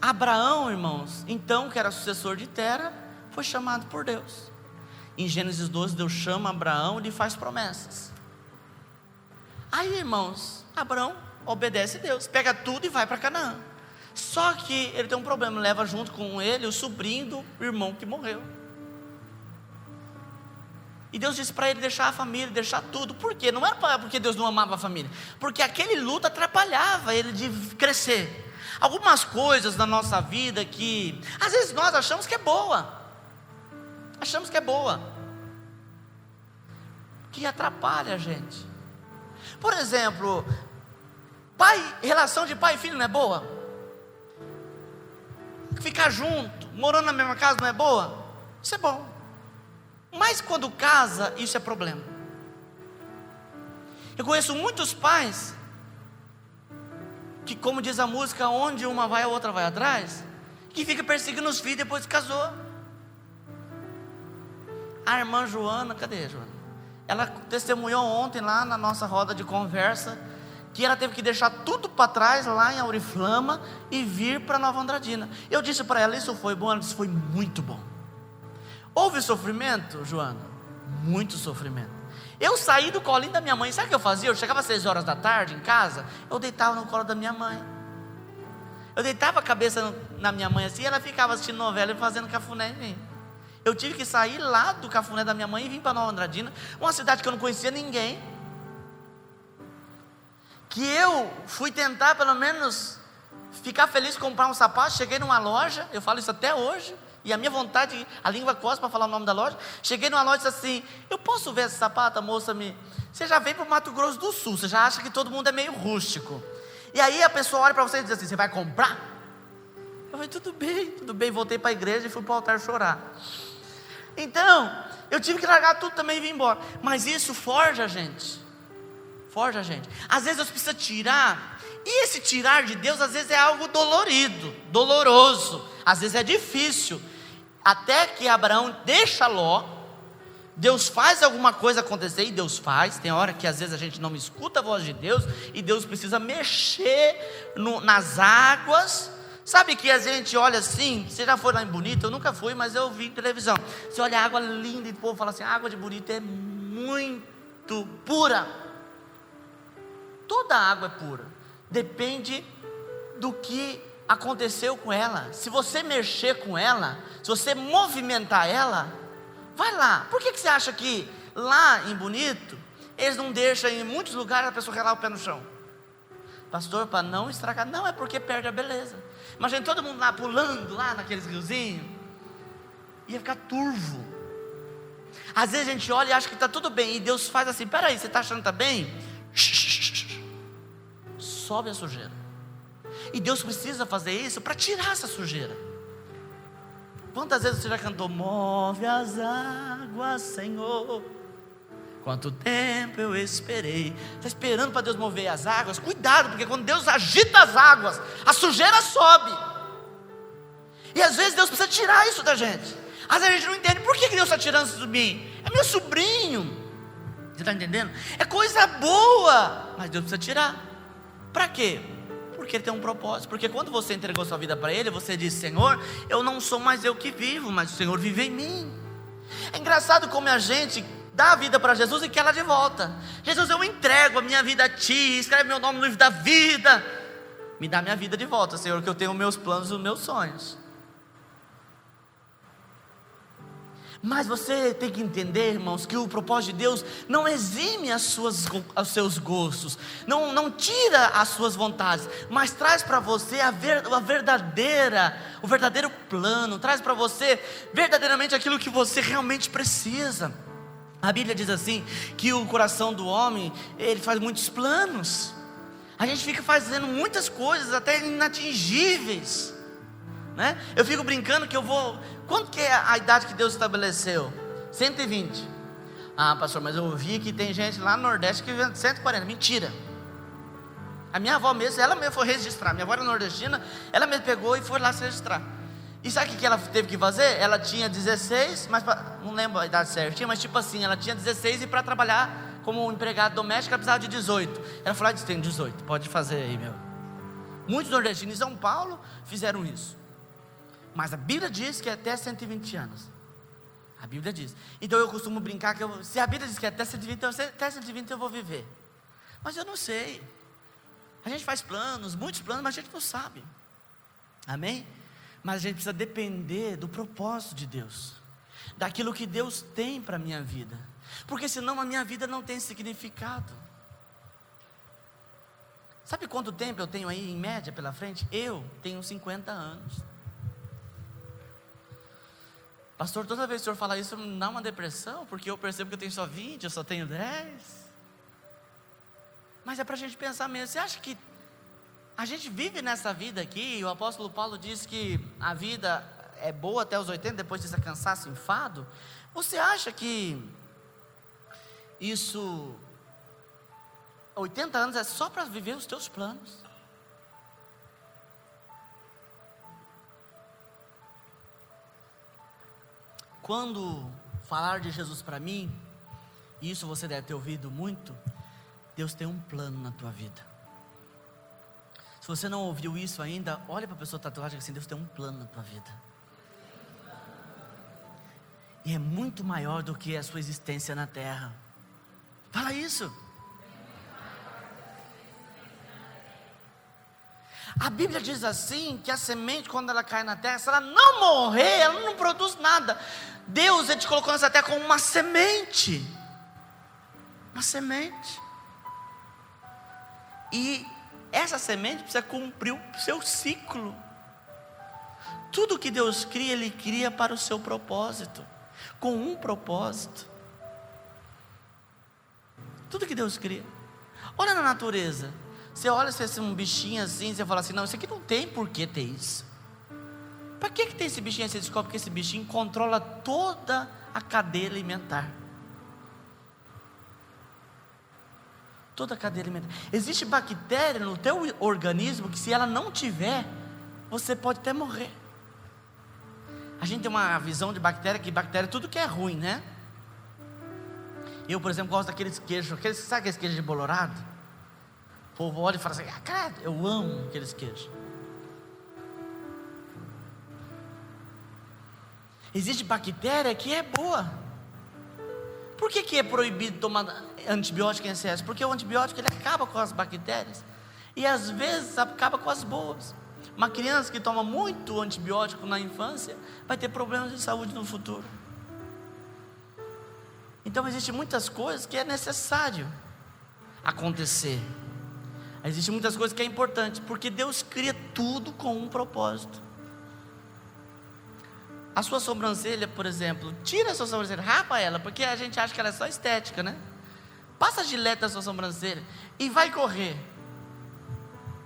Abraão, irmãos, então que era sucessor de Tera, foi chamado por Deus. Em Gênesis 12, Deus chama Abraão e lhe faz promessas. Aí, irmãos, Abraão obedece a Deus, pega tudo e vai para Canaã. Só que ele tem um problema, leva junto com ele o sobrinho do irmão que morreu. E Deus disse para ele deixar a família, deixar tudo. Por quê? Não era porque Deus não amava a família, porque aquele luto atrapalhava ele de crescer. Algumas coisas na nossa vida que às vezes nós achamos que é boa, que atrapalha a gente. Por exemplo, relação de pai e filho não é boa? Ficar junto, morando na mesma casa não é boa? Isso é bom. Mas quando casa, isso é problema. Eu conheço muitos pais que, como diz a música, onde uma vai a outra vai atrás, que fica perseguindo os filhos depois que casou. A irmã Joana, cadê a Joana? Ela testemunhou ontem lá na nossa roda de conversa que ela teve que deixar tudo para trás lá em Auriflama e vir para Nova Andradina. Eu disse para ela: isso foi bom? Ela disse: foi muito bom. Houve sofrimento, Joana? Muito sofrimento. Eu saí do colinho da minha mãe, sabe o que eu fazia? Eu chegava às 6 horas da tarde em casa, eu deitava no colo da minha mãe. Eu deitava a cabeça na minha mãe assim, e ela ficava assistindo novela e fazendo cafuné em mim. Eu tive que sair lá do cafuné da minha mãe e vim para Nova Andradina, uma cidade que eu não conhecia ninguém, que eu fui tentar pelo menos ficar feliz, comprar um sapato. Cheguei numa loja, eu falo isso até hoje, e a minha vontade, a língua coça para falar o nome da loja. Cheguei numa loja e disse assim: eu posso ver esse sapato? A moça você já veio para o Mato Grosso do Sul, você já acha que todo mundo é meio rústico. E aí a pessoa olha para você e diz assim: você vai comprar? Eu falei: tudo bem, voltei para a igreja e fui para o altar chorar. Então, eu tive que largar tudo também e vir embora. Mas isso forja a gente. Às vezes Deus precisa tirar, e esse tirar de Deus às vezes é algo doloroso, às vezes é difícil. Até que Abraão deixa Ló, Deus faz alguma coisa acontecer, e Deus faz. Tem hora que às vezes a gente não escuta a voz de Deus, e Deus precisa mexer nas águas. Sabe que a gente olha assim, você já foi lá em Bonito? Eu nunca fui, mas eu vi em televisão. Você olha a água linda e o povo fala assim: a água de Bonito é muito pura. Toda água é pura, depende do que aconteceu com ela. Se você mexer com ela, se você movimentar ela, vai lá. Por que você acha que lá em Bonito eles não deixam em muitos lugares a pessoa relar o pé no chão? Pastor, para não estragar. Não, é porque perde a beleza. Imagina todo mundo lá pulando lá naqueles riozinhos, ia ficar turvo. Às vezes a gente olha e acha que está tudo bem, e Deus faz assim: peraí, você está achando que está bem? Sobe a sujeira. E Deus precisa fazer isso para tirar essa sujeira. Quantas vezes você já cantou: move as águas, Senhor, Quanto tempo eu esperei. Está esperando para Deus mover as águas? Cuidado, porque quando Deus agita as águas, a sujeira sobe. E às vezes Deus precisa tirar isso da gente. Às vezes a gente não entende. Por que Deus está tirando isso de mim? É meu sobrinho. Você está entendendo? É coisa boa, mas Deus precisa tirar. Para quê? Porque Ele tem um propósito. Porque quando você entregou sua vida para Ele, você disse: Senhor, eu não sou mais eu que vivo, mas o Senhor vive em mim. É engraçado como a gente dá a vida para Jesus e quer ela de volta. Jesus, eu entrego a minha vida a Ti, escreve meu nome no livro da vida. Me dá minha vida de volta, Senhor, que eu tenho os meus planos e os meus sonhos. Mas você tem que entender, irmãos, que o propósito de Deus não exime os seus gostos, não tira as suas vontades, mas traz para você o verdadeiro plano, traz para você verdadeiramente aquilo que você realmente precisa. A Bíblia diz assim, que o coração do homem, ele faz muitos planos, a gente fica fazendo muitas coisas, até inatingíveis, né? Eu fico brincando que eu vou... Quanto que é a idade que Deus estabeleceu? 120. Ah, pastor, mas eu vi que tem gente lá no Nordeste que vende 140. Mentira. A minha avó mesmo, ela mesmo foi registrar. Minha avó era nordestina, ela mesmo pegou e foi lá se registrar. E sabe o que ela teve que fazer? Ela tinha 16, mas não lembro a idade certinha, mas tipo assim, ela tinha 16 e para trabalhar como empregada doméstica ela precisava de 18. Ela falou: ah, tem 18, pode fazer aí, meu. Muitos nordestinos em São Paulo fizeram isso. Mas a Bíblia diz que é até 120 anos. A Bíblia diz. Então eu costumo brincar que se a Bíblia diz que é até 120, até 120 eu vou viver. Mas eu não sei. A gente faz planos, muitos planos, mas a gente não sabe. Amém? Mas a gente precisa depender do propósito de Deus, daquilo que Deus tem para a minha vida. Porque senão a minha vida não tem significado. Sabe quanto tempo eu tenho aí em média pela frente? Eu tenho 50 anos. Pastor, toda vez que o senhor fala isso, me dá uma depressão, porque eu percebo que eu tenho só 20, eu só tenho 10. Mas é para a gente pensar mesmo. Você acha que a gente vive nessa vida aqui? O apóstolo Paulo diz que a vida é boa até os 80, depois disso é cansaço, enfado. Você acha que isso, 80 anos é só para viver os teus planos? Quando falar de Jesus para mim, e isso você deve ter ouvido muito, Deus tem um plano na tua vida. Se você não ouviu isso ainda, olha para a pessoa tatuada e diga assim: Deus tem um plano na tua vida. E é muito maior do que a sua existência na terra. Fala isso. A Bíblia diz assim, que a semente, quando ela cai na terra, se ela não morrer, ela não produz nada. Deus, Ele te colocou nessa terra como uma semente. Uma semente. E essa semente precisa cumprir o seu ciclo. Tudo que Deus cria, Ele cria para o seu propósito. Com um propósito. Tudo que Deus cria. Olha na natureza. Você olha se é um bichinho assim, você fala assim: não, isso aqui não tem por que ter isso. Para que tem esse bichinho? Você descobre que esse bichinho controla toda a cadeia alimentar. Toda a cadeia alimentar. Existe bactéria no teu organismo que, se ela não tiver, você pode até morrer. A gente tem uma visão de bactéria, que bactéria é tudo que é ruim, né? Eu, por exemplo, gosto daqueles queijos. Sabe aqueles queijos de bolorado? O povo olha e fala assim: ah, cara, eu amo aqueles queijos. Existe bactéria que é boa. Por que é proibido tomar antibiótico em excesso? Porque o antibiótico, ele acaba com as bactérias, e às vezes acaba com as boas. Uma criança que toma muito antibiótico na infância vai ter problemas de saúde no futuro. Então existem muitas coisas que é necessário acontecer. Existem muitas coisas que é importante, porque Deus cria tudo com um propósito. A sua sobrancelha, por exemplo, tira a sua sobrancelha, rapa ela, porque a gente acha que ela é só estética, né? Passa a gilete da sua sobrancelha e vai correr.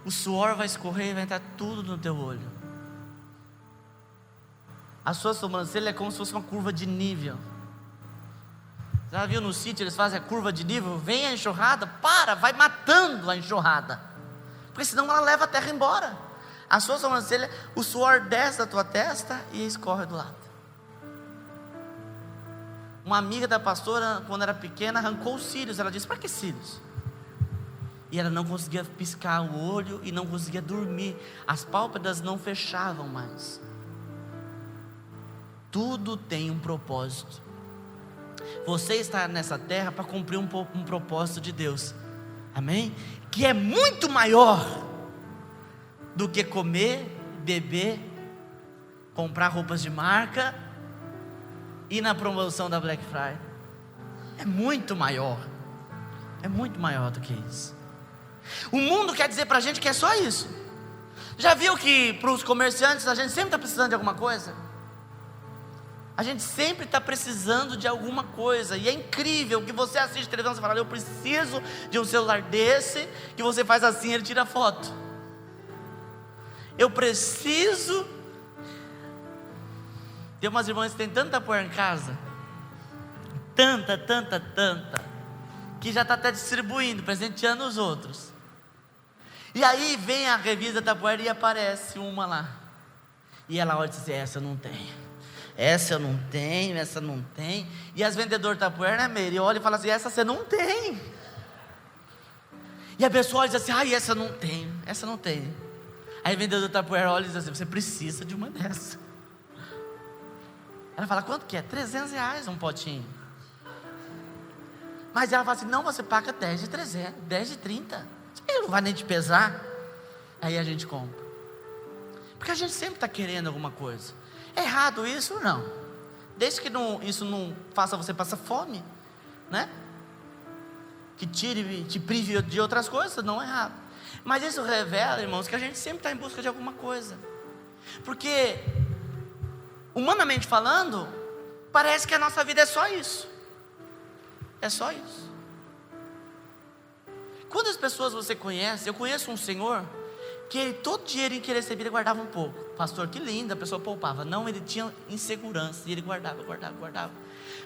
O suor vai escorrer e vai entrar tudo no teu olho. A sua sobrancelha é como se fosse uma curva de nível. Já viu no sítio, eles fazem a curva de nível, vem a enxurrada, vai matando a enxurrada, porque senão ela leva a terra embora. A sua sobrancelha, o suor desce da tua testa e escorre do lado. Uma amiga da pastora, quando era pequena, arrancou os cílios. Ela disse: para que cílios? E ela não conseguia piscar o olho e não conseguia dormir. As pálpebras não fechavam mais. Tudo tem um propósito. Você está nessa terra para cumprir um propósito de Deus. Amém? Que é muito maior do que comer, beber, comprar roupas de marca, ir na promoção da Black Friday. É muito maior. É muito maior do que isso. O mundo quer dizer para a gente que é só isso. Já viu que para os comerciantes a gente sempre está precisando de alguma coisa? A gente sempre está precisando de alguma coisa. E é incrível que você assiste televisão e fala: eu preciso de um celular desse, que você faz assim, ele tira foto. Eu preciso. Tem umas irmãs que tem tanta poeira em casa, tanta, que já está até distribuindo, presenteando os outros. E aí vem a revista da poeira e aparece uma lá. E ela olha e diz assim: essa eu não tenho. Essa eu não tenho, essa não tem. E as vendedoras da poeira, né, Meire? Olha e fala assim: essa você não tem. E a pessoa olha e diz assim: ai, essa eu não tenho, essa eu não tenho. Aí o vendedor da poeira olha e diz assim: você precisa de uma dessa. Ela fala: quanto que é? R$300 um potinho. Mas ela fala assim: não, você paga 10 de 300, 10 de 30. Ele não vai nem te pesar. Aí a gente compra. Porque a gente sempre está querendo alguma coisa. É errado isso? Não. Desde que isso não faça você passar fome, né? Que te prive de outras coisas, não é errado. Mas isso revela, irmãos, que a gente sempre está em busca de alguma coisa. Porque, humanamente falando, parece que a nossa vida é só isso. É só isso. Quantas pessoas você conhece? Eu conheço um senhor que ele, todo dinheiro que ele recebia, ele guardava um pouco. Pastor, que lindo, a pessoa poupava. Não, ele tinha insegurança e ele guardava.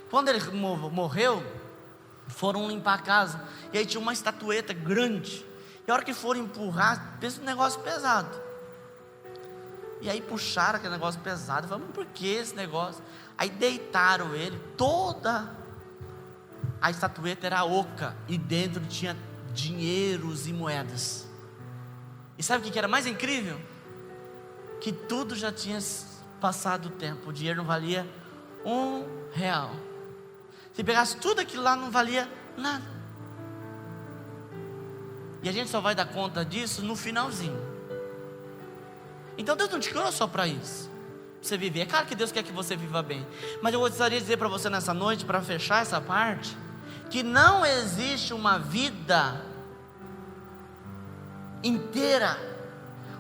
Quando ele morreu, foram limpar a casa. E aí tinha uma estatueta grande. E a hora que foram empurrar, pensa um negócio pesado. E aí puxaram aquele negócio pesado. Falaram: por que esse negócio? Aí deitaram ele. Toda a estatueta era oca. E dentro tinha dinheiros e moedas. E sabe o que era mais incrível? Que tudo já tinha passado o tempo. O dinheiro não valia R$1. Se pegasse tudo aquilo lá, não valia nada. E a gente só vai dar conta disso no finalzinho. Então Deus não te criou só para isso, para você viver. É claro que Deus quer que você viva bem. Mas eu gostaria de dizer para você nessa noite, para fechar essa parte, que não existe uma vida inteira,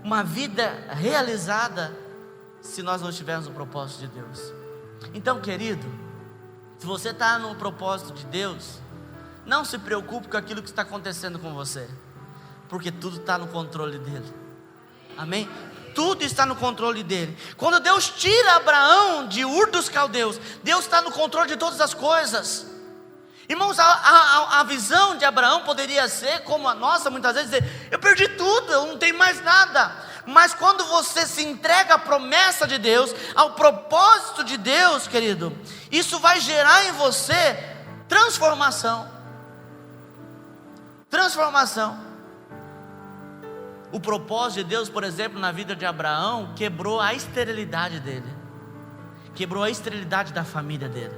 uma vida realizada, se nós não tivermos o propósito de Deus. Então, querido, se você está no propósito de Deus, não se preocupe com aquilo que está acontecendo com você, porque tudo está no controle dele. Amém? Tudo está no controle dele. Quando Deus tira Abraão de Ur dos Caldeus, Deus está no controle de todas as coisas. Irmãos, a visão de Abraão poderia ser como a nossa, muitas vezes, dizer: eu perdi tudo, eu não tenho mais nada. Mas quando você se entrega à promessa de Deus, ao propósito de Deus, querido, isso vai gerar em você transformação. O propósito de Deus, por exemplo, na vida de Abraão, quebrou a esterilidade dele, quebrou a esterilidade da família dele.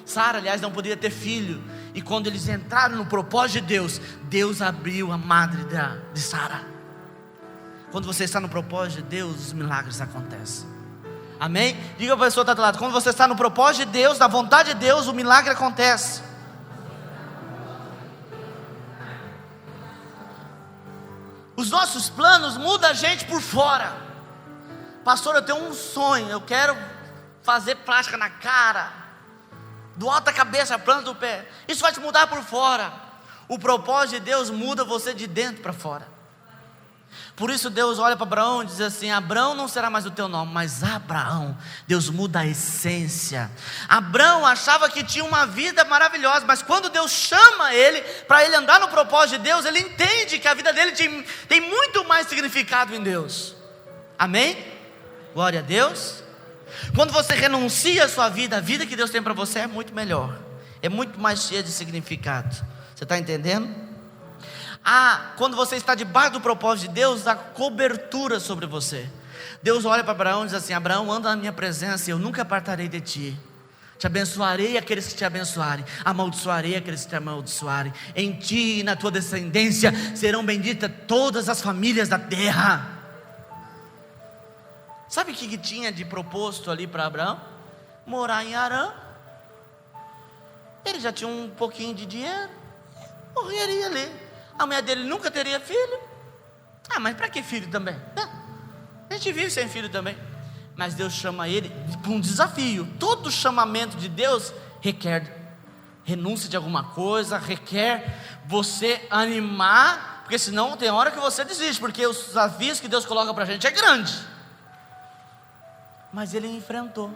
Sara, aliás, não poderia ter filho. E quando eles entraram no propósito de Deus, Deus abriu a madre de Sara. Quando você está no propósito de Deus, os milagres acontecem. Amém? Diga para a pessoa que está do lado: quando você está no propósito de Deus, na vontade de Deus, o milagre acontece. Os nossos planos mudam a gente por fora. Pastor, eu tenho um sonho, eu quero fazer plástica na cara, do alto da cabeça à planta do pé. Isso vai te mudar por fora. O propósito de Deus muda você de dentro para fora. Por isso Deus olha para Abraão e diz assim: Abraão não será mais o teu nome, mas Abraão. Deus muda a essência. Abraão achava que tinha uma vida maravilhosa, mas quando Deus chama ele para ele andar no propósito de Deus, ele entende que a vida dele tem muito mais significado em Deus. Amém? Glória a Deus. Quando você renuncia a sua vida, a vida que Deus tem para você é muito melhor, é muito mais cheia de significado. Você está entendendo? Quando você está debaixo do propósito de Deus, há cobertura sobre você. Deus olha para Abraão e diz assim: Abraão, anda na minha presença e eu nunca apartarei de ti. Te abençoarei aqueles que te abençoarem, amaldiçoarei aqueles que te amaldiçoarem. Em ti e na tua descendência serão benditas todas as famílias da terra. Sabe o que tinha de proposto ali para Abraão? Morar em Harã. Ele já tinha um pouquinho de dinheiro, morreria ali. A mulher dele nunca teria filho. Mas para que filho também? A gente vive sem filho também. Mas Deus chama ele para um desafio. Todo chamamento de Deus requer renúncia de alguma coisa, requer você animar, porque senão tem hora que você desiste, porque os desafios que Deus coloca para a gente é grande. Mas ele enfrentou.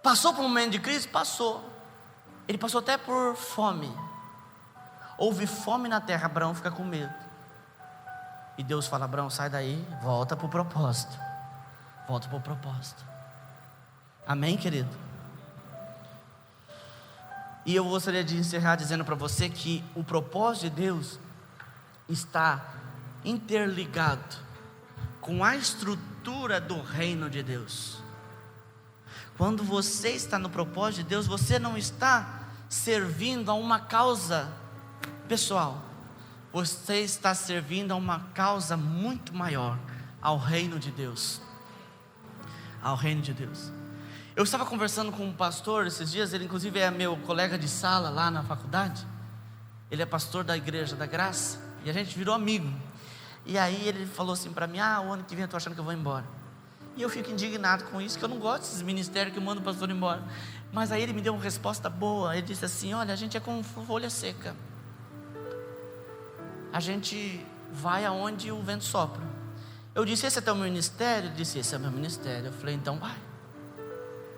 Passou por um momento de crise? Passou. Ele passou até por fome. Houve fome na terra, Abraão fica com medo. E Deus fala: Abraão, sai daí, volta para o propósito. Volta para o propósito. Amém, querido? E eu gostaria de encerrar dizendo para você que o propósito de Deus está interligado com a estrutura do reino de Deus. Quando você está no propósito de Deus, você não está servindo a uma causa pessoal, você está servindo a uma causa muito maior, ao reino de Deus. Ao reino de Deus. Eu estava conversando com um pastor esses dias, ele inclusive é meu colega de sala lá na faculdade. Ele é pastor da Igreja da Graça, e a gente virou amigo. E aí ele falou assim para mim: o ano que vem eu estou achando que eu vou embora. E eu fico indignado com isso, que eu não gosto desses ministérios que mandam o pastor embora. Mas aí ele me deu uma resposta boa. Ele disse assim: olha, a gente é como folha seca, a gente vai aonde o vento sopra. Eu disse: esse é teu ministério? Ele disse: esse é meu ministério. Eu falei: então vai.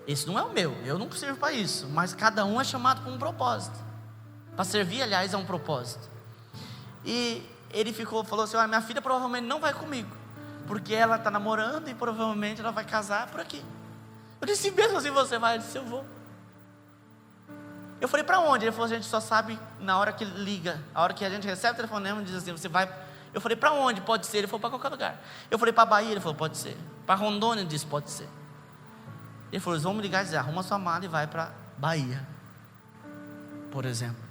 Esse não é o meu, eu não sirvo para isso. Mas cada um é chamado com um propósito. Para servir, aliás, é um propósito. E ele falou assim: olha, minha filha provavelmente não vai comigo, porque ela está namorando e provavelmente ela vai casar por aqui. Eu disse: mesmo assim você vai? Ele disse: eu vou. Eu falei: para onde? Ele falou: a gente só sabe na hora que liga, a hora que a gente recebe o telefonema, diz assim: você vai. Eu falei: para onde? Pode ser. Ele falou: para qualquer lugar. Eu falei: para Bahia. Ele falou: pode ser. Para Rondônia? Ele disse: pode ser. Ele falou: eles vão me ligar e dizer: arruma sua mala e vai para Bahia, por exemplo.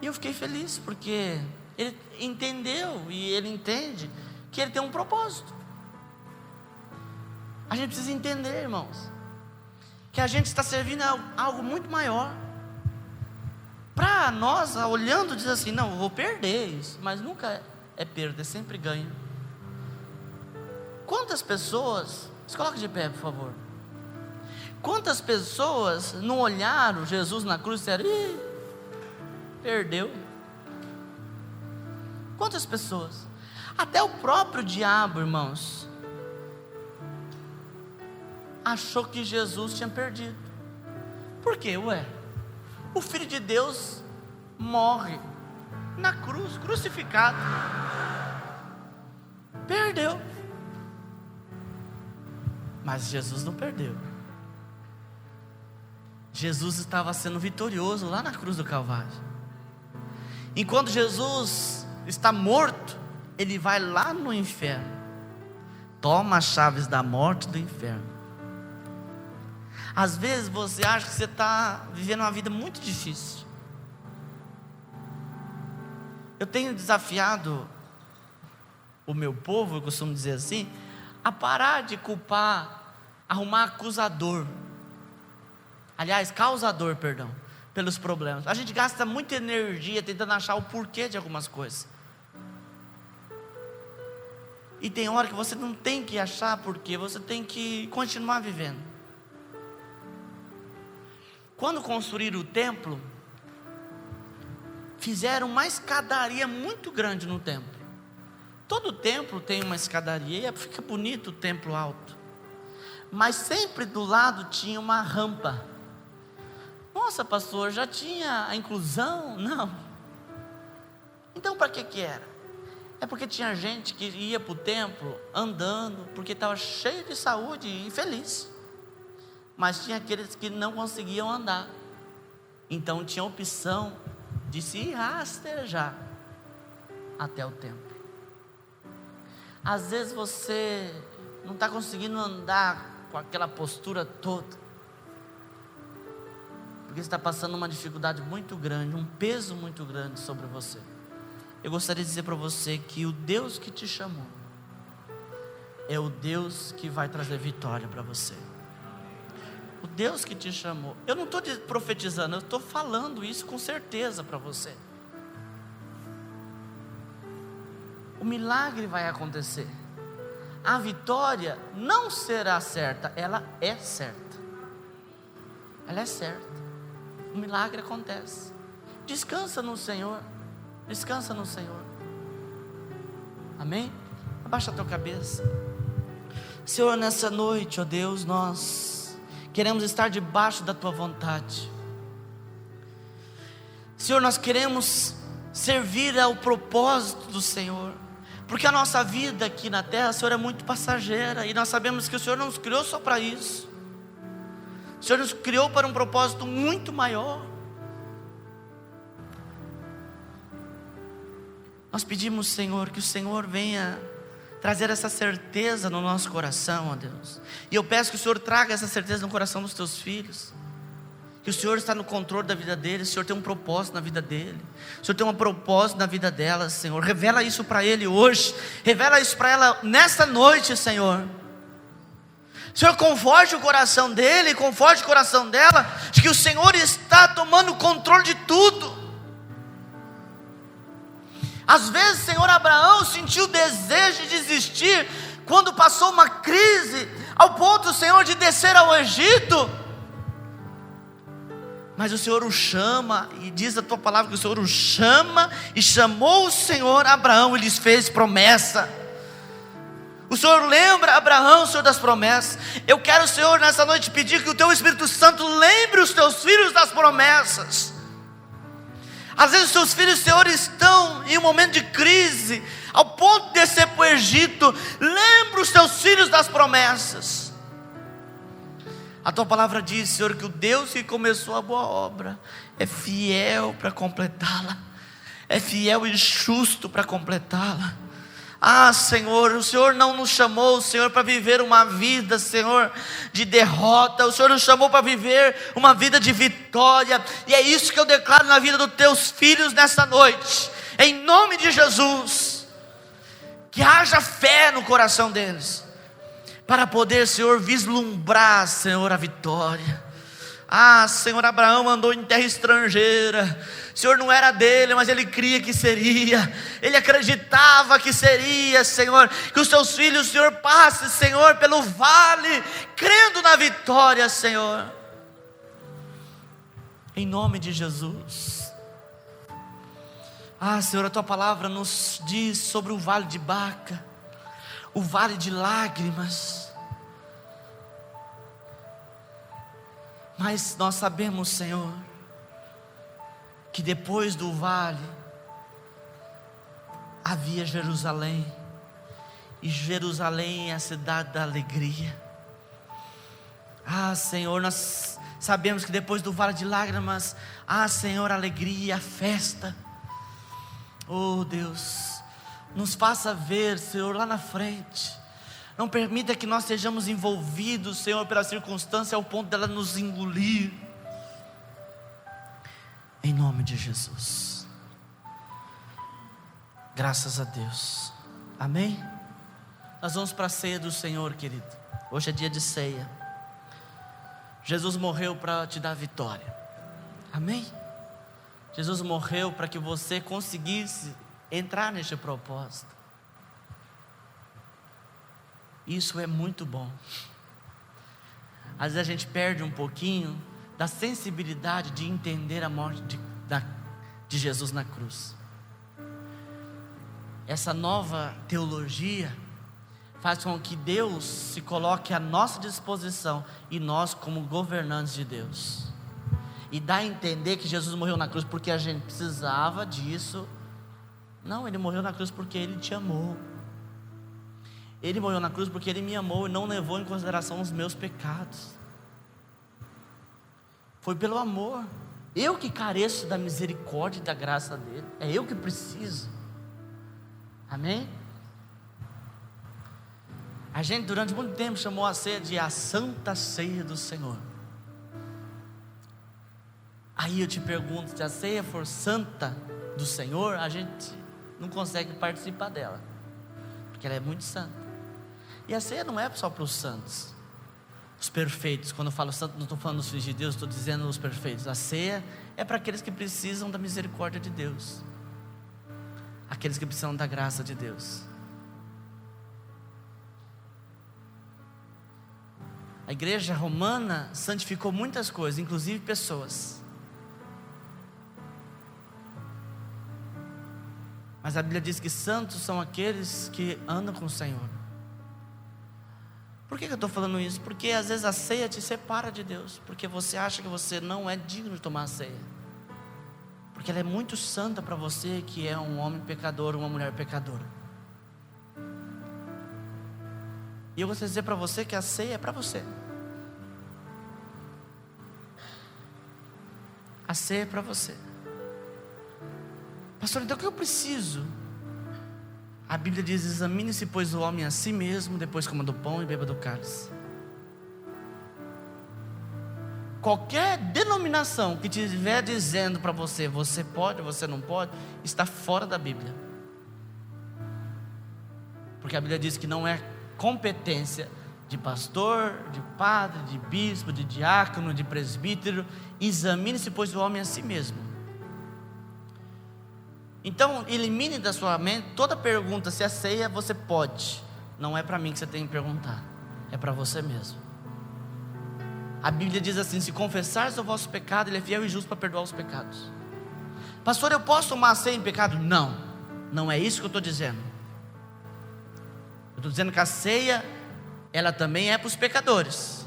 E eu fiquei feliz, porque ele entendeu, e ele entende que ele tem um propósito. A gente precisa entender, irmãos, que a gente está servindo a algo muito maior. Para nós, olhando, diz assim: não, eu vou perder isso. Mas nunca é perda, é sempre ganho. Quantas pessoas, se coloca de pé, por favor. Quantas pessoas não olharam Jesus na cruz e disseram: ih, perdeu. Quantas pessoas? Até o próprio diabo, irmãos, achou que Jesus tinha perdido. Por quê? O Filho de Deus morre na cruz, crucificado. Perdeu. Mas Jesus não perdeu. Jesus estava sendo vitorioso lá na cruz do Calvário. Enquanto Jesus está morto, ele vai lá no inferno, toma as chaves da morte e do inferno. Às vezes você acha que você está vivendo uma vida muito difícil. Eu tenho desafiado o meu povo, eu costumo dizer assim, a parar de culpar, arrumar acusador, aliás, causador, perdão, pelos problemas. A gente gasta muita energia tentando achar o porquê de algumas coisas. E tem hora que você não tem que achar porquê, você tem que continuar vivendo. Quando construíram o templo, fizeram uma escadaria muito grande no templo. Todo templo tem uma escadaria e fica bonito o templo alto. Mas sempre do lado tinha uma rampa. Nossa, pastor, já tinha a inclusão? Não. Então para que era? É porque tinha gente que ia para o templo andando, porque estava cheio de saúde e feliz. Mas tinha aqueles que não conseguiam andar. Então tinha a opção de se rastejar até o templo. Às vezes você não está conseguindo andar com aquela postura toda, porque você está passando uma dificuldade muito grande, um peso muito grande sobre você. Eu gostaria de dizer para você que o Deus que te chamou é o Deus que vai trazer vitória para você. O Deus que te chamou. Eu não estou profetizando, eu estou falando isso com certeza para você. O milagre vai acontecer. A vitória não será certa, ela é certa. Ela é certa. O milagre acontece. Descansa no Senhor. Descansa no Senhor. Amém? Abaixa a tua cabeça. Senhor, nessa noite, ó Deus, nós queremos estar debaixo da tua vontade. Senhor, nós queremos servir ao propósito do Senhor, porque a nossa vida aqui na terra, Senhor, é muito passageira, e nós sabemos que o Senhor não nos criou só para isso. O Senhor nos criou para um propósito muito maior. Nós pedimos, Senhor, que o Senhor venha trazer essa certeza no nosso coração, ó Deus. E eu peço que o Senhor traga essa certeza no coração dos teus filhos, que o Senhor está no controle da vida deles. O Senhor tem um propósito na vida dele, o Senhor tem um propósito na vida delas, Senhor. Revela isso para ele hoje, revela isso para ela nesta noite, Senhor. Senhor, conforte o coração dele, conforte o coração dela, de que o Senhor está tomando controle de tudo. Às vezes, Senhor, Abraão sentiu o desejo de desistir quando passou uma crise, ao ponto, Senhor, de descer ao Egito. Mas o Senhor o chama, e diz a tua palavra que o Senhor o chama, e chamou o Senhor Abraão e lhes fez promessa. O Senhor lembra Abraão, Senhor, das promessas. Eu quero, Senhor, nessa noite pedir que o teu Espírito Santo lembre os teus filhos das promessas. Às vezes os seus filhos, Senhor, estão em um momento de crise, ao ponto de descer para o Egito. Lembra os teus filhos das promessas. A tua palavra diz, Senhor, que o Deus que começou a boa obra é fiel para completá-la, é fiel e justo para completá-la. Ah, Senhor, o Senhor não nos chamou, Senhor, para viver uma vida, Senhor, de derrota. O Senhor nos chamou para viver uma vida de vitória. E é isso que eu declaro na vida dos teus filhos nesta noite, em nome de Jesus. Que haja fé no coração deles, para poder, Senhor, vislumbrar, Senhor, a vitória. Ah, Senhor, Abraão andou em terra estrangeira. Senhor, não era dele, mas ele cria que seria. Ele acreditava que seria, Senhor. Que os seus filhos, Senhor, passem, Senhor, pelo vale, crendo na vitória, Senhor. Em nome de Jesus. Ah, Senhor, a tua palavra nos diz sobre o vale de Baca, o vale de lágrimas. Mas nós sabemos, Senhor, que depois do vale havia Jerusalém, e Jerusalém é a cidade da alegria. Ah, Senhor, nós sabemos que depois do vale de lágrimas, ah, Senhor, a alegria, a festa. Oh Deus, nos faça ver, Senhor, lá na frente. Não permita que nós sejamos envolvidos, Senhor, pela circunstância ao ponto dela nos engolir. Em nome de Jesus. Graças a Deus. Amém? Nós vamos para a ceia do Senhor, querido. Hoje é dia de ceia. Jesus morreu para te dar vitória. Amém? Jesus morreu para que você conseguisse entrar neste propósito. Isso é muito bom. Às vezes a gente perde um pouquinho da sensibilidade de entender a morte de Jesus na cruz. Essa nova teologia faz com que Deus se coloque à nossa disposição e nós como governantes de Deus. E dá a entender que Jesus morreu na cruz porque a gente precisava disso. Não, Ele morreu na cruz porque Ele te amou. Ele morreu na cruz porque Ele me amou e não levou em consideração os meus pecados. Foi pelo amor. Eu que careço da misericórdia e da graça dEle. É eu que preciso. Amém? A gente durante muito tempo chamou a ceia de a Santa Ceia do Senhor. Aí eu te pergunto, se a ceia for santa do Senhor, a gente não consegue participar dela, porque ela é muito santa. E a ceia não é só para os santos, os perfeitos. Quando eu falo santo, não estou falando dos filhos de Deus, estou dizendo os perfeitos. A ceia é para aqueles que precisam da misericórdia de Deus, aqueles que precisam da graça de Deus. A igreja romana santificou muitas coisas, inclusive pessoas. Mas a Bíblia diz que santos são aqueles que andam com o Senhor. Por que eu estou falando isso? Porque às vezes a ceia te separa de Deus, porque você acha que você não é digno de tomar a ceia, porque ela é muito santa para você que é um homem pecador, uma mulher pecadora. E eu vou dizer para você que a ceia é para você. A ceia é para você. Pastor, então o que eu preciso? A Bíblia diz: examine-se, pois, o homem a si mesmo, depois coma do pão e beba do cálice. Qualquer denominação que estiver dizendo para você, você pode, você não pode, está fora da Bíblia. Porque a Bíblia diz que não é competência de pastor, de padre, de bispo, de diácono, de presbítero. Examine-se, pois, o homem a si mesmo. Então, elimine da sua mente toda pergunta. Se a ceia você pode, não é para mim que você tem que perguntar, é para você mesmo. A Bíblia diz assim: se confessares o vosso pecado, Ele é fiel e justo para perdoar os pecados. Pastor, eu posso tomar a ceia em pecado? Não, não é isso que eu estou dizendo. Eu estou dizendo que a ceia, ela também é para os pecadores,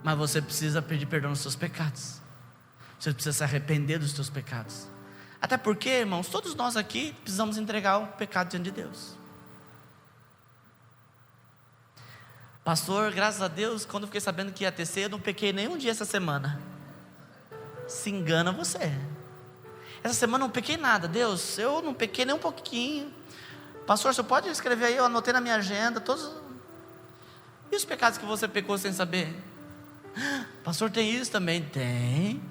mas você precisa pedir perdão dos seus pecados. Você precisa se arrepender dos seus pecados. Até porque, irmãos, todos nós aqui precisamos entregar o pecado diante de Deus. Pastor, graças a Deus, quando eu fiquei sabendo que ia ter ceia, eu não pequei nenhum dia essa semana. Se engana você. Essa semana eu não pequei nada. Deus, eu não pequei nem um pouquinho. Pastor, você pode escrever aí? Eu anotei na minha agenda todos. E os pecados que você pecou sem saber? Pastor, tem isso também? Tem.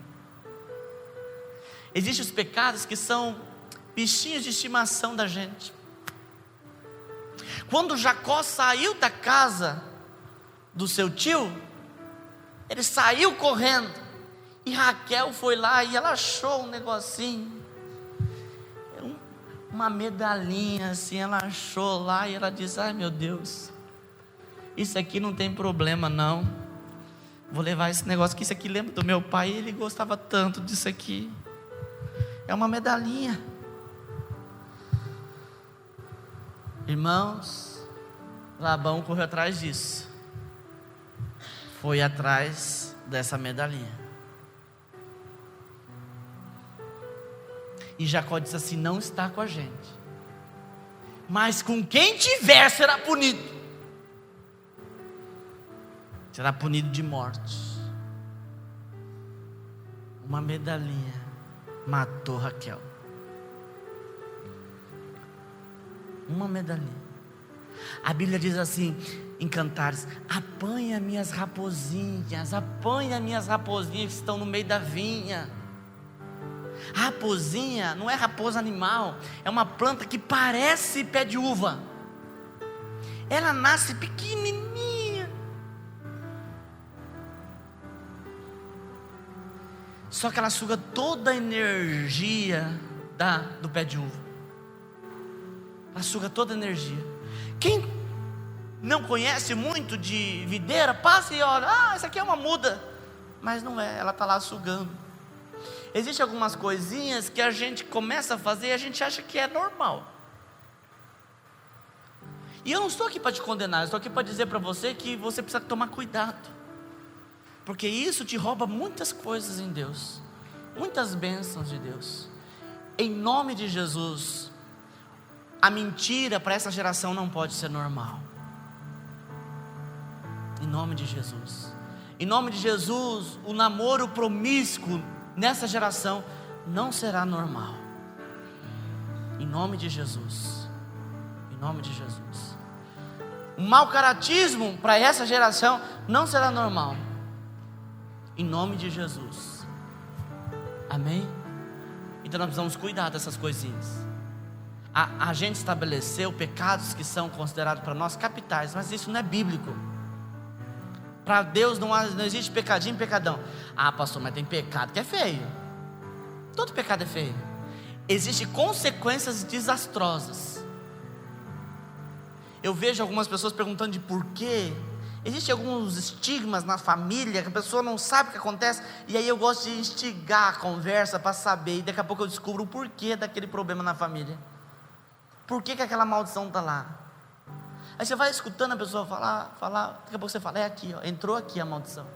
Existem os pecados que são bichinhos de estimação da gente. Quando Jacó saiu da casa do seu tio, ele saiu correndo, e Raquel foi lá e ela achou um negocinho, uma medalhinha assim, ela achou lá e ela disse: ai meu Deus, isso aqui não tem problema não, vou levar esse negócio, que isso aqui lembra do meu pai, ele gostava tanto disso aqui. É uma medalhinha. Irmãos, Labão correu atrás disso. Foi atrás dessa medalhinha. E Jacó disse assim: não está com a gente, mas com quem tiver será punido. Será punido de morte. Uma medalhinha matou Raquel. Uma medalhinha. A Bíblia diz assim em Cantares: apanha minhas raposinhas que estão no meio da vinha. Raposinha não é raposa animal, é uma planta que parece pé de uva. Ela nasce pequenininha, só que ela suga toda a energia do pé de uva. Ela suga toda a energia. Quem não conhece muito de videira, passa e olha: ah, essa aqui é uma muda. Mas não é, ela está lá sugando. Existem algumas coisinhas que a gente começa a fazer e a gente acha que é normal. E eu não estou aqui para te condenar, eu estou aqui para dizer para você que você precisa tomar cuidado, porque isso te rouba muitas coisas em Deus, muitas bênçãos de Deus. Em nome de Jesus, a mentira para essa geração não pode ser normal. Em nome de Jesus. Em nome de Jesus, o namoro promíscuo nessa geração não será normal. Em nome de Jesus. Em nome de Jesus. O mau caratismo para essa geração não será normal. Em nome de Jesus. Amém? Então nós precisamos cuidar dessas coisinhas. A gente estabeleceu pecados que são considerados para nós capitais, mas isso não é bíblico. Para Deus não existe pecadinho e pecadão. Ah, pastor, mas tem pecado que é feio. Todo pecado é feio. Existem consequências desastrosas. Eu vejo algumas pessoas perguntando de porquê. Existem alguns estigmas na família que a pessoa não sabe o que acontece. E aí eu gosto de instigar a conversa para saber. E daqui a pouco eu descubro o porquê daquele problema na família. Por que aquela maldição está lá? Aí você vai escutando a pessoa falar, daqui a pouco você fala, é aqui, ó, entrou aqui a maldição.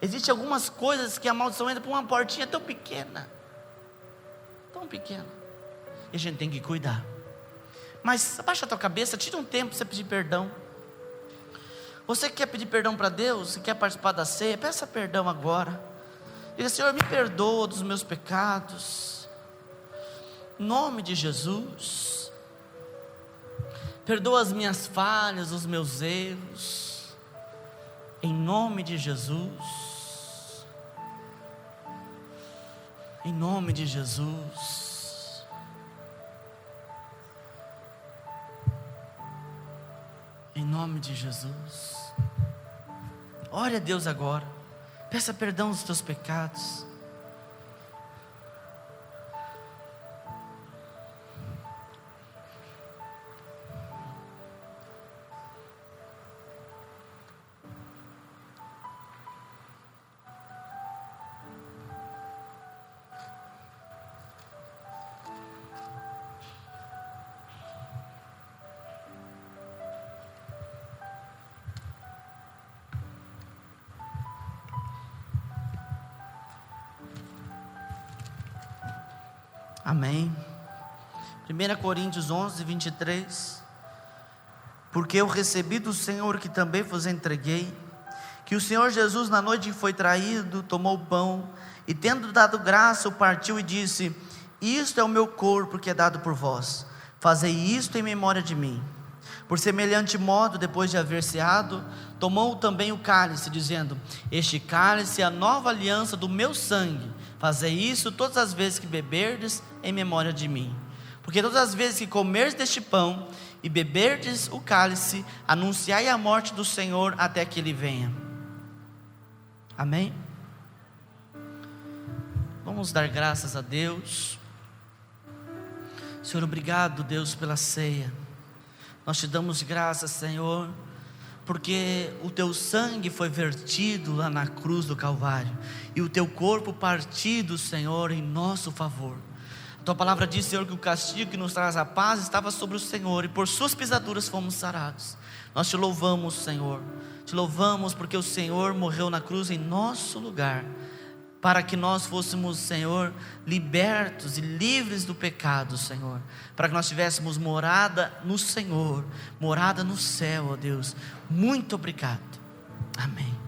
Existem algumas coisas que a maldição entra por uma portinha tão pequena. Tão pequena. E a gente tem que cuidar. Mas abaixa a tua cabeça, tira um tempo para você pedir perdão. Você quer pedir perdão para Deus? Você quer participar da ceia? Peça perdão agora. Diga, Senhor, me perdoa dos meus pecados. Em nome de Jesus. Perdoa as minhas falhas, os meus erros. Em nome de Jesus. Em nome de Jesus. Em nome de Jesus. Ore a Deus agora. Peça perdão dos teus pecados. Amém. 1 Coríntios 11, 23. Porque eu recebi do Senhor que também vos entreguei, que o Senhor Jesus, na noite em que foi traído, tomou o pão, e tendo dado graça, o partiu e disse: isto é o meu corpo que é dado por vós, fazei isto em memória de mim. Por semelhante modo, depois de haver ceado, tomou também o cálice, dizendo: este cálice é a nova aliança do meu sangue, fazei isso todas as vezes que beberdes em memória de mim. Porque todas as vezes que comerdes deste pão e beberdes o cálice, anunciai a morte do Senhor até que Ele venha. Amém? Vamos dar graças a Deus. Senhor, obrigado, Deus, pela ceia. Nós te damos graças, Senhor, porque o teu sangue foi vertido lá na cruz do Calvário, e o teu corpo partido, Senhor, em nosso favor. A tua palavra diz, Senhor, que o castigo que nos traz a paz estava sobre o Senhor, e por suas pisaduras fomos sarados. Nós te louvamos, Senhor, te louvamos porque o Senhor morreu na cruz em nosso lugar, para que nós fôssemos, Senhor, libertos e livres do pecado, Senhor, para que nós tivéssemos morada no Senhor, morada no céu, ó Deus. Muito obrigado. Amém.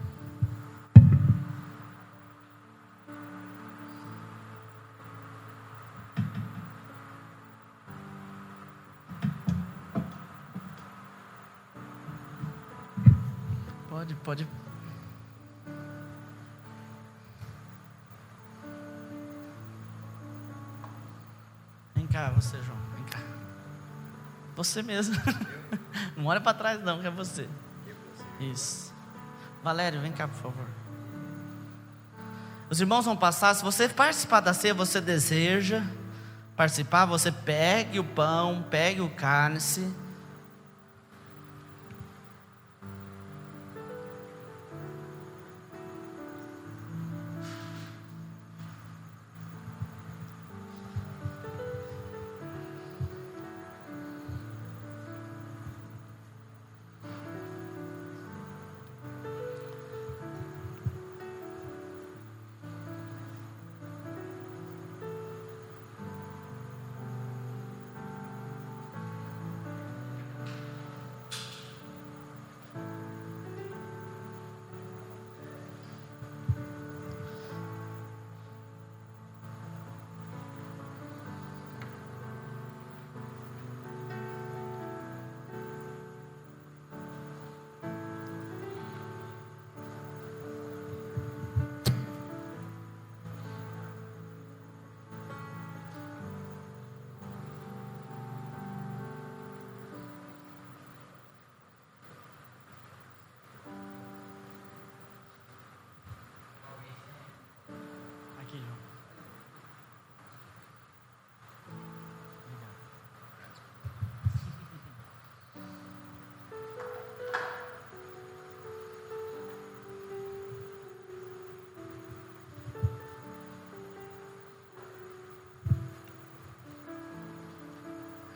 Pode. Vem cá, você, João, vem cá. Você mesmo. Não olha para trás não, que é você. Isso. Valério, vem cá, por favor. Os irmãos vão passar. Se você participar da ceia, você deseja participar, você pegue o pão, pegue o cálice.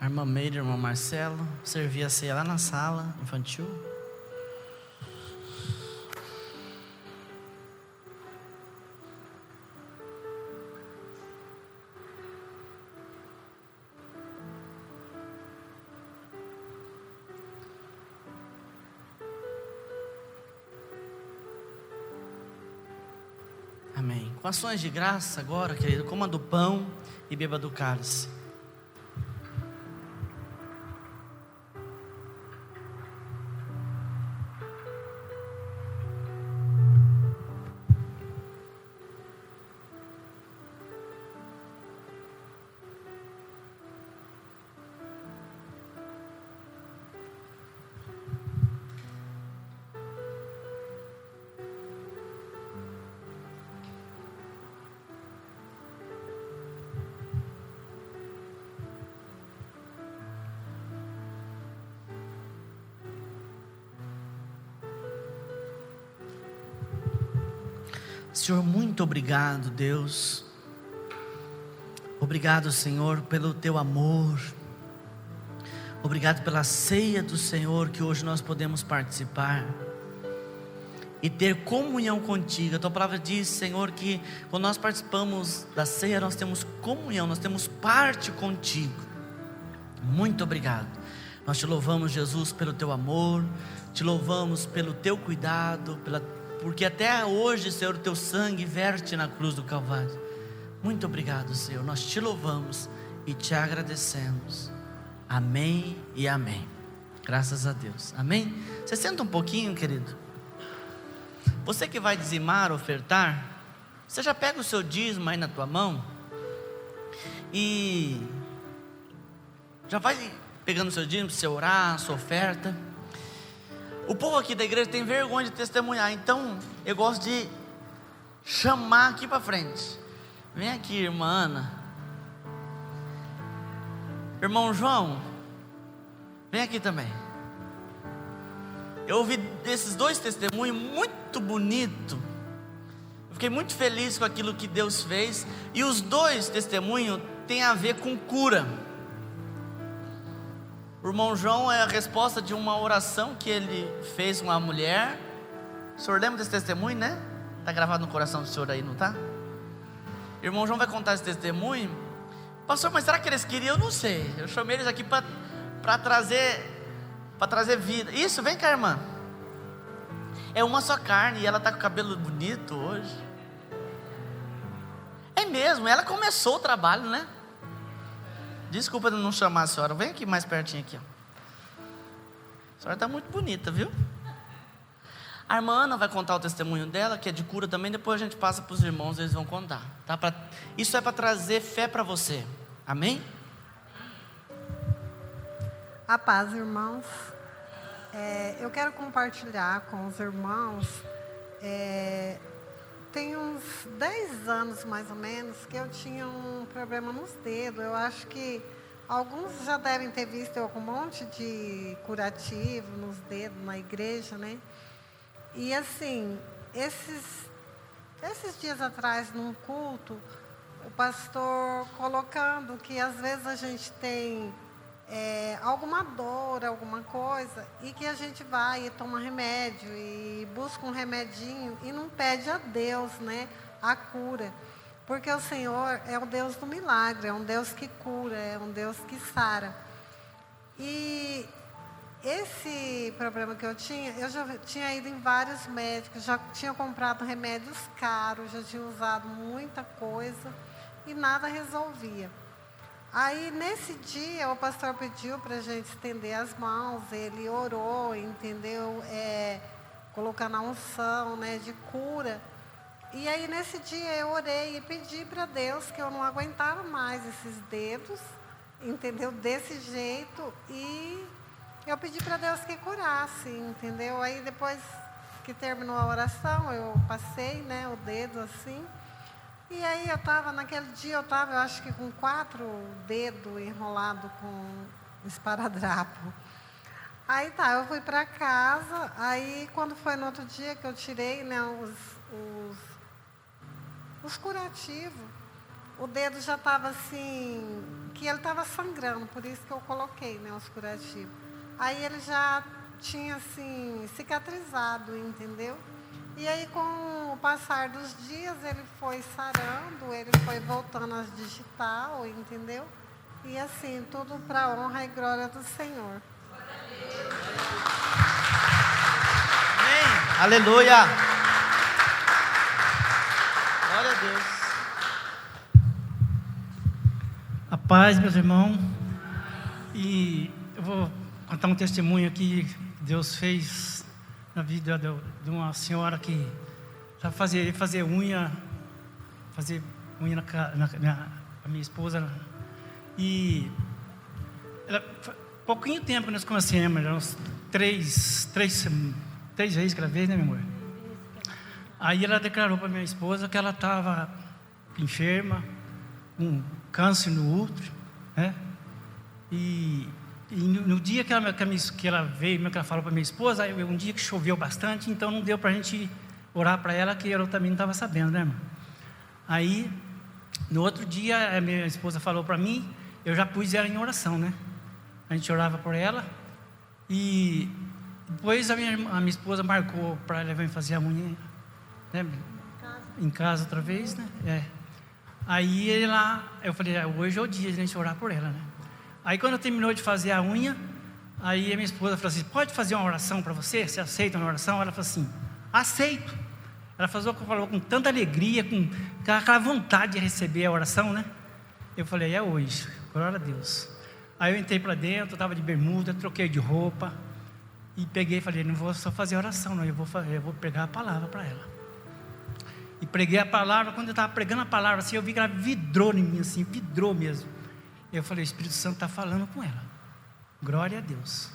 A irmã Meire, irmão Marcelo, servia a ceia lá na sala infantil. Amém. Com ações de graça agora, querido, coma do pão e beba do cálice. Senhor, muito obrigado, Deus. Obrigado, Senhor, pelo teu amor. Obrigado pela ceia do Senhor que hoje nós podemos participar e ter comunhão contigo. A tua palavra diz, Senhor, que quando nós participamos da ceia, nós temos comunhão, nós temos parte contigo. Muito obrigado. Nós te louvamos, Jesus, pelo teu amor, te louvamos pelo teu cuidado, porque até hoje, Senhor, o teu sangue verte na cruz do Calvário. Muito obrigado, Senhor, nós te louvamos e te agradecemos. Amém e amém. Graças a Deus, amém. Você senta um pouquinho, querido. Você que vai dizimar, ofertar, você já pega o seu dízimo aí na tua mão e já vai pegando o seu dízimo, seu orar, sua oferta. O povo aqui da igreja tem vergonha de testemunhar, então eu gosto de chamar aqui para frente. Vem aqui, irmã Ana. Irmão João, vem aqui também. Eu ouvi desses dois testemunhos muito bonito. Eu fiquei muito feliz com aquilo que Deus fez. E os dois testemunhos têm a ver com cura. O irmão João é a resposta de uma oração que ele fez com uma mulher. O senhor lembra desse testemunho, né? Está gravado no coração do senhor aí, não está? O irmão João vai contar esse testemunho. Pastor, mas será que eles queriam? Eu não sei. Eu chamei eles aqui para trazer vida. Isso, vem cá, irmã. É uma só carne e ela está com o cabelo bonito hoje. É mesmo, ela começou o trabalho, né? Desculpa de não chamar a senhora. Vem aqui mais pertinho aqui, ó. A senhora está muito bonita, viu? A irmã Ana vai contar o testemunho dela, que é de cura também. Depois a gente passa para os irmãos, eles vão contar, tá? Isso é para trazer fé para você. Amém? A paz, irmãos. Eu quero compartilhar com os irmãos. Tem uns 10 anos, mais ou menos, que eu tinha um problema nos dedos. Eu acho que alguns já devem ter visto eu com um monte de curativo nos dedos, na igreja, né? E assim, esses dias atrás, num culto, o pastor colocando que às vezes a gente tem alguma dor, alguma coisa, e que a gente vai e toma remédio e busca um remedinho e não pede a Deus, né, a cura, porque o Senhor é o Deus do milagre, é um Deus que cura, é um Deus que sara. E esse problema que eu já tinha ido em vários médicos, já tinha comprado remédios caros, já tinha usado muita coisa e nada resolvia. Aí, nesse dia, o pastor pediu para a gente estender as mãos, ele orou, entendeu? Colocando a unção, né, de cura. E aí, nesse dia, eu orei e pedi para Deus que eu não aguentava mais esses dedos, entendeu? Desse jeito. E eu pedi para Deus que curasse, entendeu? Aí, depois que terminou a oração, eu passei, né, o dedo assim. E aí naquele dia eu acho que com 4 dedos enrolados com esparadrapo. Aí eu fui para casa, aí quando foi no outro dia que eu tirei, né, os curativos, o dedo já estava assim, que ele estava sangrando, por isso que eu coloquei, né, os curativos. Aí ele já tinha, assim, cicatrizado, entendeu? E aí, com o passar dos dias, ele foi sarando, ele foi voltando a digital, entendeu? E assim, tudo para a honra e glória do Senhor. Amém. Aleluia. Glória a Deus. A paz, meus irmãos. E eu vou contar um testemunho aqui que Deus fez na vida de uma senhora que sabe fazer unha na minha esposa. E pouquinho tempo que nós conhecemos, eram uns três vezes que ela veio, né, meu amor? Aí ela declarou para minha esposa que ela estava enferma, com câncer no útero, né? E no dia que ela veio, que ela falou para minha esposa, um dia que choveu bastante, então não deu para a gente orar para ela, que eu também não estava sabendo, né, irmão? Aí, no outro dia, a minha esposa falou para mim, eu já pus ela em oração, né? A gente orava por ela, e depois a minha esposa marcou para ela vir fazer a unha, né? Em casa outra vez, né? Aí eu falei, hoje é o dia de a gente orar por ela, né? Aí quando terminou de fazer a unha, aí a minha esposa falou assim, pode fazer uma oração para você? Você aceita uma oração? Ela falou assim, aceito. Ela falou com tanta alegria, com aquela vontade de receber a oração, né? Eu falei, é hoje, glória a Deus. Aí eu entrei para dentro, eu estava de bermuda, troquei de roupa, e peguei e falei, não vou só fazer oração, não, eu vou pregar a palavra para ela. E preguei a palavra, quando eu estava pregando a palavra, assim, eu vi que ela vidrou em mim, assim, vidrou mesmo. Eu falei, o Espírito Santo está falando com ela, glória a Deus.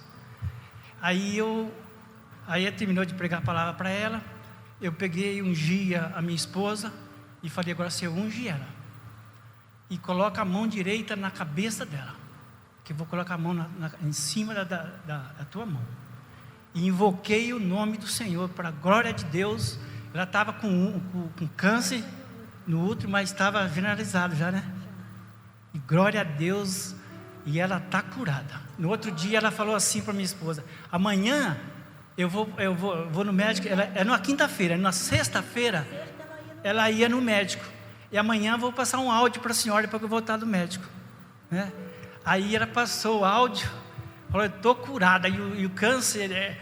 Aí ela terminou de pregar a palavra para ela, eu peguei, ungi a minha esposa, e falei, agora você unge ela, e coloca a mão direita na cabeça dela, que eu vou colocar a mão em cima da tua mão, e invoquei o nome do Senhor, para a glória de Deus. Ela estava com câncer no útero, mas estava generalizado já, né? E glória a Deus, e ela está curada. No outro dia ela falou assim para minha esposa, amanhã eu vou no médico, é na quinta-feira, na sexta-feira ela ia no médico, e amanhã eu vou passar um áudio para a senhora para eu voltar do médico, né? Aí ela passou o áudio, falou, eu estou curada, e o câncer,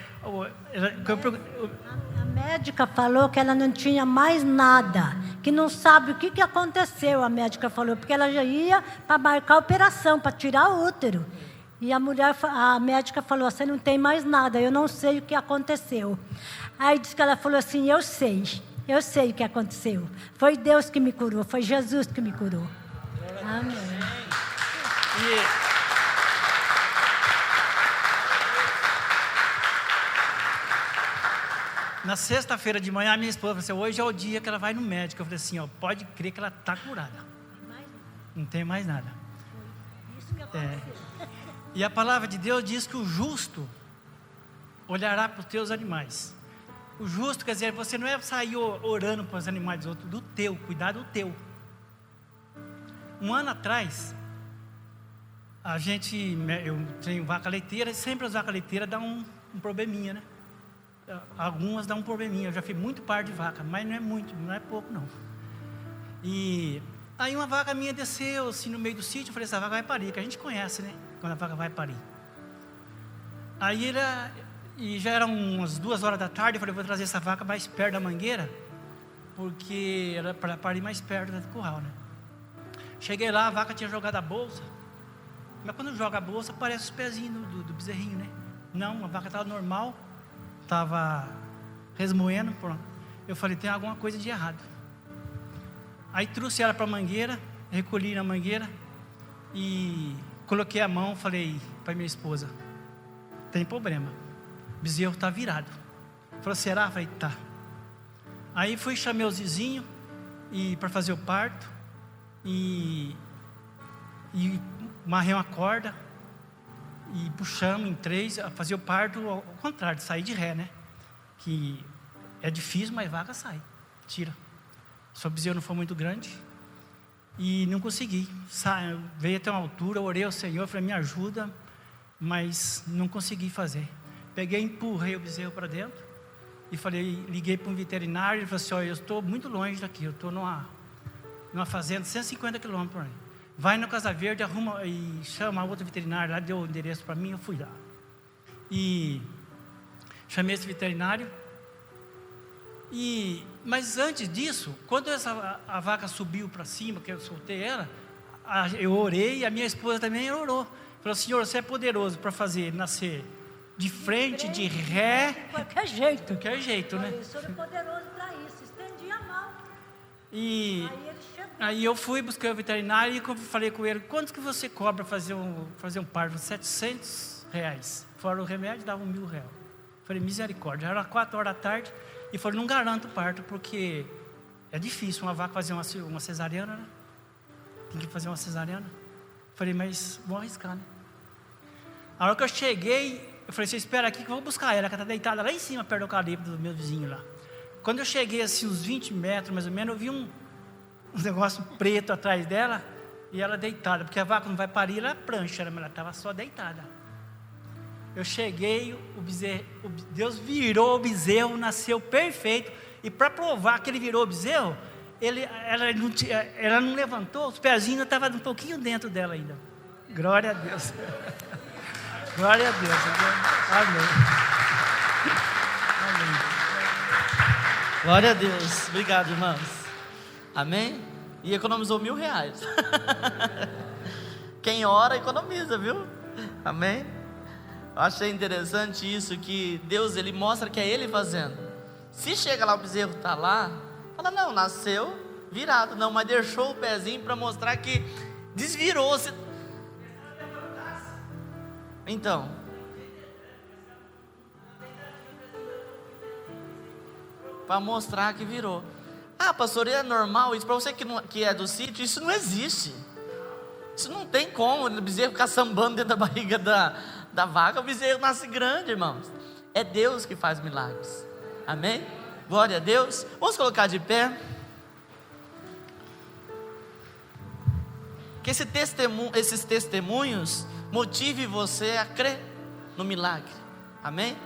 a médica falou que ela não tinha mais nada, que não sabe o que aconteceu, a médica falou, porque ela já ia para marcar a operação, para tirar o útero. E a médica falou, você não tem mais nada, eu não sei o que aconteceu. Aí disse que ela falou assim, eu sei o que aconteceu. Foi Deus que me curou, foi Jesus que me curou. Amém. Na sexta-feira de manhã, a minha esposa falou assim, hoje é o dia que ela vai no médico. Eu falei assim, pode crer que ela está curada. Não tem mais nada. Isso que aconteceu. E a palavra de Deus diz que o justo olhará para os teus animais. O justo, quer dizer, você não é sair orando para os animais dos outros, cuidar do teu. Um ano atrás, eu tenho vaca leiteira, e sempre as vacas leiteiras dão um probleminha, né? Algumas dão um probleminha, eu já fiz muito par de vaca, mas não é muito, não é pouco não. E aí uma vaca minha desceu assim no meio do sítio, eu falei, essa vaca vai parir, que a gente conhece, né? Quando a vaca vai parir. Aí e já eram umas 2 horas da tarde, eu falei, vou trazer essa vaca mais perto da mangueira, porque era para parir mais perto do curral, né? Cheguei lá, a vaca tinha jogado a bolsa, mas quando joga a bolsa, aparece os pezinhos do bezerrinho, né? Não, a vaca estava normal, estava resmoendo, pronto. Eu falei, tem alguma coisa de errado. Aí trouxe ela para a mangueira, recolhi na mangueira e coloquei a mão, falei para minha esposa, tem problema, o bezerro está virado. Falou, será? Falei, tá. Aí fui, chamei os vizinhos para fazer o parto e amarrei uma corda e puxamos em 3, a fazer o parto ao contrário, sair de ré, né? Que é difícil, mas vaca sai, tira. Se o bezerro não for muito grande. e não consegui. Veio até uma altura, orei ao Senhor, falei, me ajuda, mas não consegui fazer. Peguei, empurrei o bezerro para dentro e falei, liguei para um veterinário, ele falou assim, olha, eu estou muito longe daqui, eu estou numa fazenda, 150 quilômetros por aí. Vai no Casa Verde, arruma e chama outro veterinário lá, deu o endereço para mim, eu fui lá. E chamei esse veterinário. Mas antes disso, quando a vaca subiu para cima, que eu soltei ela, eu orei e a minha esposa também orou. Falou, Senhor, você é poderoso para fazer nascer de frente, de ré. De qualquer jeito. De qualquer jeito, né? O Senhor é poderoso para isso. Estendi a mão. E Aí ele chegou. aí eu fui, busquei o veterinário e falei com ele, quanto que você cobra fazer um parto? R$700. Fora o remédio, dava R$1.000. Falei, misericórdia. Era 4 horas da tarde. E falei, não garanto o parto, porque é difícil uma vaca fazer uma cesariana, né? Tem que fazer uma cesariana. Falei, mas vou arriscar, né? A hora que eu cheguei, eu falei, você espera aqui que eu vou buscar ela, que ela está deitada lá em cima, perto do eucalipto do meu vizinho lá. Quando eu cheguei assim, uns 20 metros mais ou menos, eu vi um negócio preto atrás dela, e ela deitada, porque a vaca não vai parir, ela prancha, mas ela estava só deitada. Eu cheguei, Deus virou o bezerro, nasceu perfeito, e para provar que ele virou o bezerro, ela não levantou, os pezinhos estavam um pouquinho dentro dela ainda. Glória a Deus. Glória a Deus. Amém. Amém. Glória a Deus. Obrigado, irmãos. Amém? E economizou R$1.000. Quem ora, economiza, viu? Amém? Eu achei interessante isso, que Deus, Ele mostra que é Ele fazendo. Se chega lá, o bezerro está lá, fala, não, nasceu virado. Não, mas deixou o pezinho para mostrar que desvirou-se. Então, para mostrar que virou. Ah, pastor, é normal isso? Para você que é do sítio, isso não existe. Isso não tem como o bezerro ficar sambando dentro da barriga da vaca. O bezerro nasce grande, irmãos. É Deus que faz milagres. Amém? Glória a Deus. Vamos colocar de pé. Que esses testemunhos motive você a crer no milagre. Amém?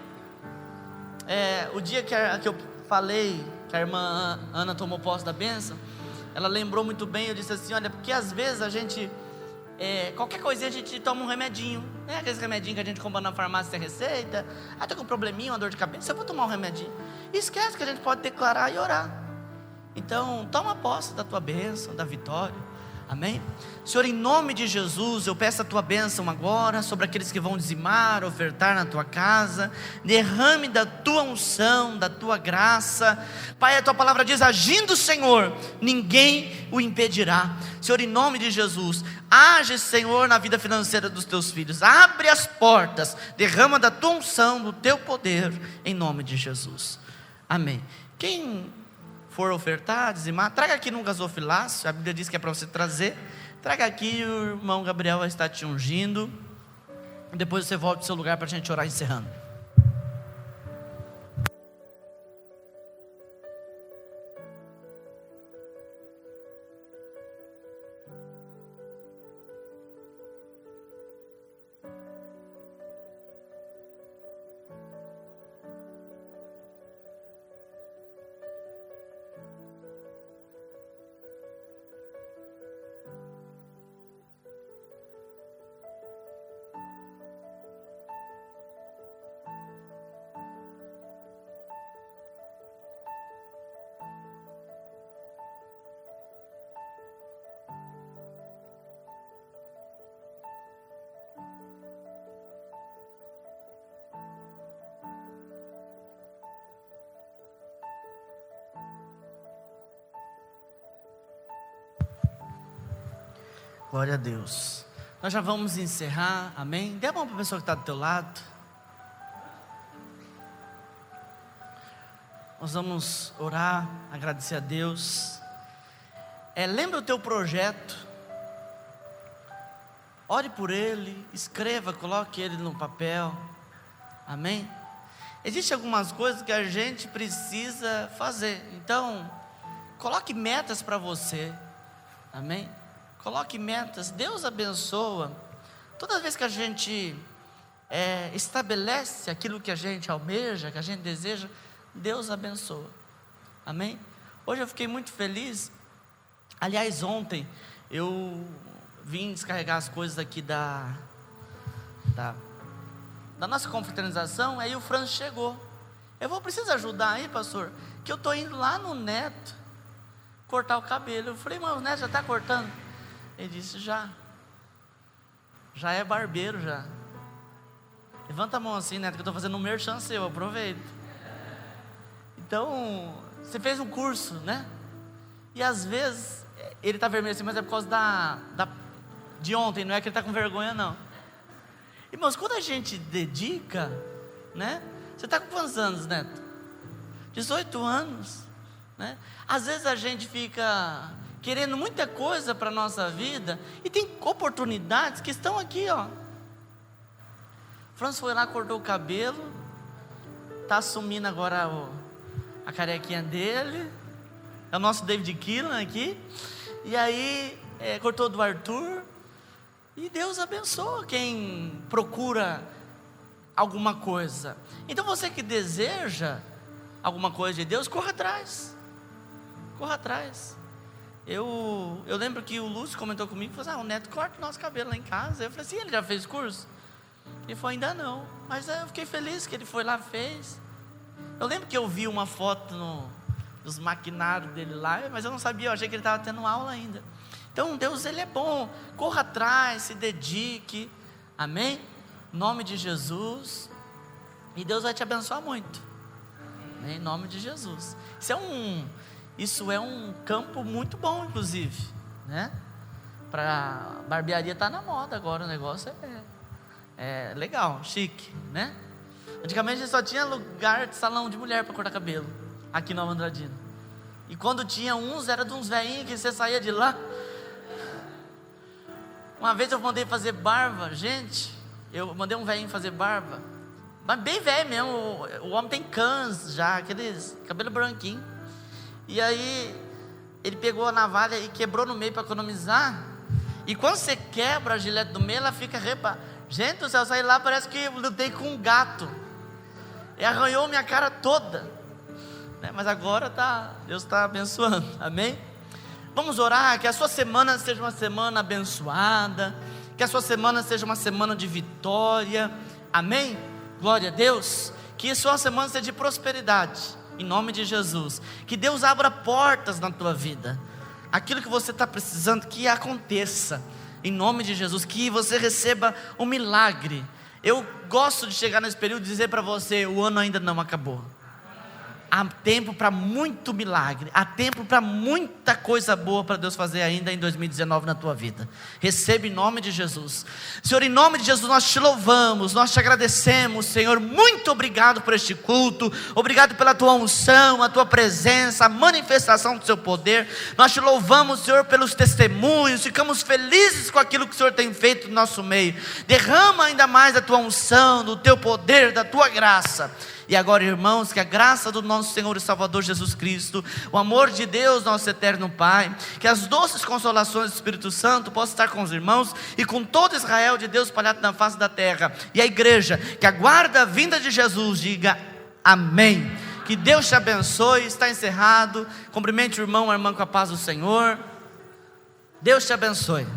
O dia que eu falei que a irmã Ana tomou posse da bênção, ela lembrou muito bem. Eu disse assim, olha, porque às vezes a gente qualquer coisinha a gente toma um remedinho, né? Aqueles remedinhos que a gente compra na farmácia sem receita. Tô com um probleminha, uma dor de cabeça, eu vou tomar um remedinho. E esquece que a gente pode declarar e orar. Então toma posse da tua bênção, da vitória. Amém? Senhor, em nome de Jesus, eu peço a tua bênção agora sobre aqueles que vão dizimar, ofertar na tua casa. Derrame da tua unção, da tua graça. Pai, a tua palavra diz, agindo o Senhor, ninguém o impedirá. Senhor, em nome de Jesus, age, Senhor, na vida financeira dos teus filhos. Abre as portas, derrama da tua unção, do teu poder, em nome de Jesus. Amém. Quem for ofertar, dizimar, traga aqui num gasofilácio. A Bíblia diz que é para você trazer. Traga aqui, o irmão Gabriel vai estar te ungindo. Depois você volta ao seu lugar para a gente orar encerrando. Glória a Deus. Nós já vamos encerrar, amém? Dê a mão para a pessoa que está do teu lado. Nós vamos orar, agradecer a Deus. Lembra o teu projeto. Ore por ele, escreva, coloque ele no papel. Amém? Existem algumas coisas que a gente precisa fazer. Então, coloque metas para você. Amém? coloque metas, Deus abençoa. Toda vez que a gente estabelece aquilo que a gente almeja, que a gente deseja, Deus abençoa, amém? Hoje eu fiquei muito feliz. Aliás, ontem eu vim descarregar as coisas aqui da nossa confraternização. Aí o Franz chegou. Preciso ajudar aí, pastor, que eu estou indo lá no Neto cortar o cabelo. Eu falei, mas o Neto já está cortando? Ele disse, já é barbeiro já. Levanta a mão assim, Neto, que eu estou fazendo um merchan seu, aproveito. Então, você fez um curso, né? E às vezes, ele está vermelho assim, mas é por causa de ontem, não é que ele está com vergonha não. Irmãos, quando a gente dedica, né? Você está com quantos anos, Neto? 18 anos, né? Às vezes a gente fica querendo muita coisa para a nossa vida, e tem oportunidades que estão aqui, ó. Franz foi lá, cortou o cabelo, está assumindo agora a carequinha dele, é o nosso David Keelan aqui, e aí cortou do Arthur, e Deus abençoa quem procura alguma coisa. Então você que deseja alguma coisa de Deus, corra atrás, corra atrás. Eu lembro que o Lúcio comentou comigo, falou assim, o Neto corta o nosso cabelo lá em casa. Eu falei assim, ele já fez curso? Ele falou, ainda não, mas eu fiquei feliz que ele foi lá, fez. Eu lembro que eu vi uma foto dos maquinários dele lá, mas eu não sabia, eu achei que ele estava tendo aula ainda. Então Deus, Ele é bom, corra atrás, se dedique, amém? Em nome de Jesus, e Deus vai te abençoar muito, em nome de Jesus. Isso é um campo muito bom, inclusive, né? Para barbearia tá na moda agora, o negócio é legal, chique, né? Antigamente a gente só tinha lugar de salão de mulher para cortar cabelo, aqui na Nova Andradina. E quando tinha uns, era de uns velhinhos que você saía de lá. Uma vez eu mandei fazer barba, gente, eu mandei um velhinho fazer barba, mas bem velho mesmo, o homem tem cães já, aqueles cabelo branquinho. E aí, ele pegou a navalha e quebrou no meio para economizar. E quando você quebra a gilete do meio, ela fica Gente do céu, eu saí lá, parece que eu lutei com um gato. E arranhou minha cara toda, né? Mas agora Deus está abençoando, amém? Vamos orar, que a sua semana seja uma semana abençoada, que a sua semana seja uma semana de vitória, amém? Glória a Deus. Que a sua semana seja de prosperidade, em nome de Jesus. Que Deus abra portas na tua vida, aquilo que você está precisando, que aconteça, em nome de Jesus. Que você receba um milagre. Eu gosto de chegar nesse período e dizer para você, o ano ainda não acabou. Há tempo para muito milagre, há tempo para muita coisa boa para Deus fazer ainda em 2019 na tua vida. Receba em nome de Jesus. Senhor, em nome de Jesus nós te louvamos, nós te agradecemos, Senhor. Muito obrigado por este culto, obrigado pela tua unção, a tua presença, a manifestação do seu poder. Nós te louvamos, Senhor, pelos testemunhos, ficamos felizes com aquilo que o Senhor tem feito no nosso meio. Derrama ainda mais a tua unção, do teu poder, da tua graça. E agora, irmãos, que a graça do nosso Senhor e Salvador Jesus Cristo, o amor de Deus, nosso eterno Pai, que as doces consolações do Espírito Santo possam estar com os irmãos e com todo Israel de Deus espalhado na face da terra. E a igreja que aguarda a vinda de Jesus, diga amém. Que Deus te abençoe. Está encerrado. Cumprimente o irmão, a irmã com a paz do Senhor. Deus te abençoe.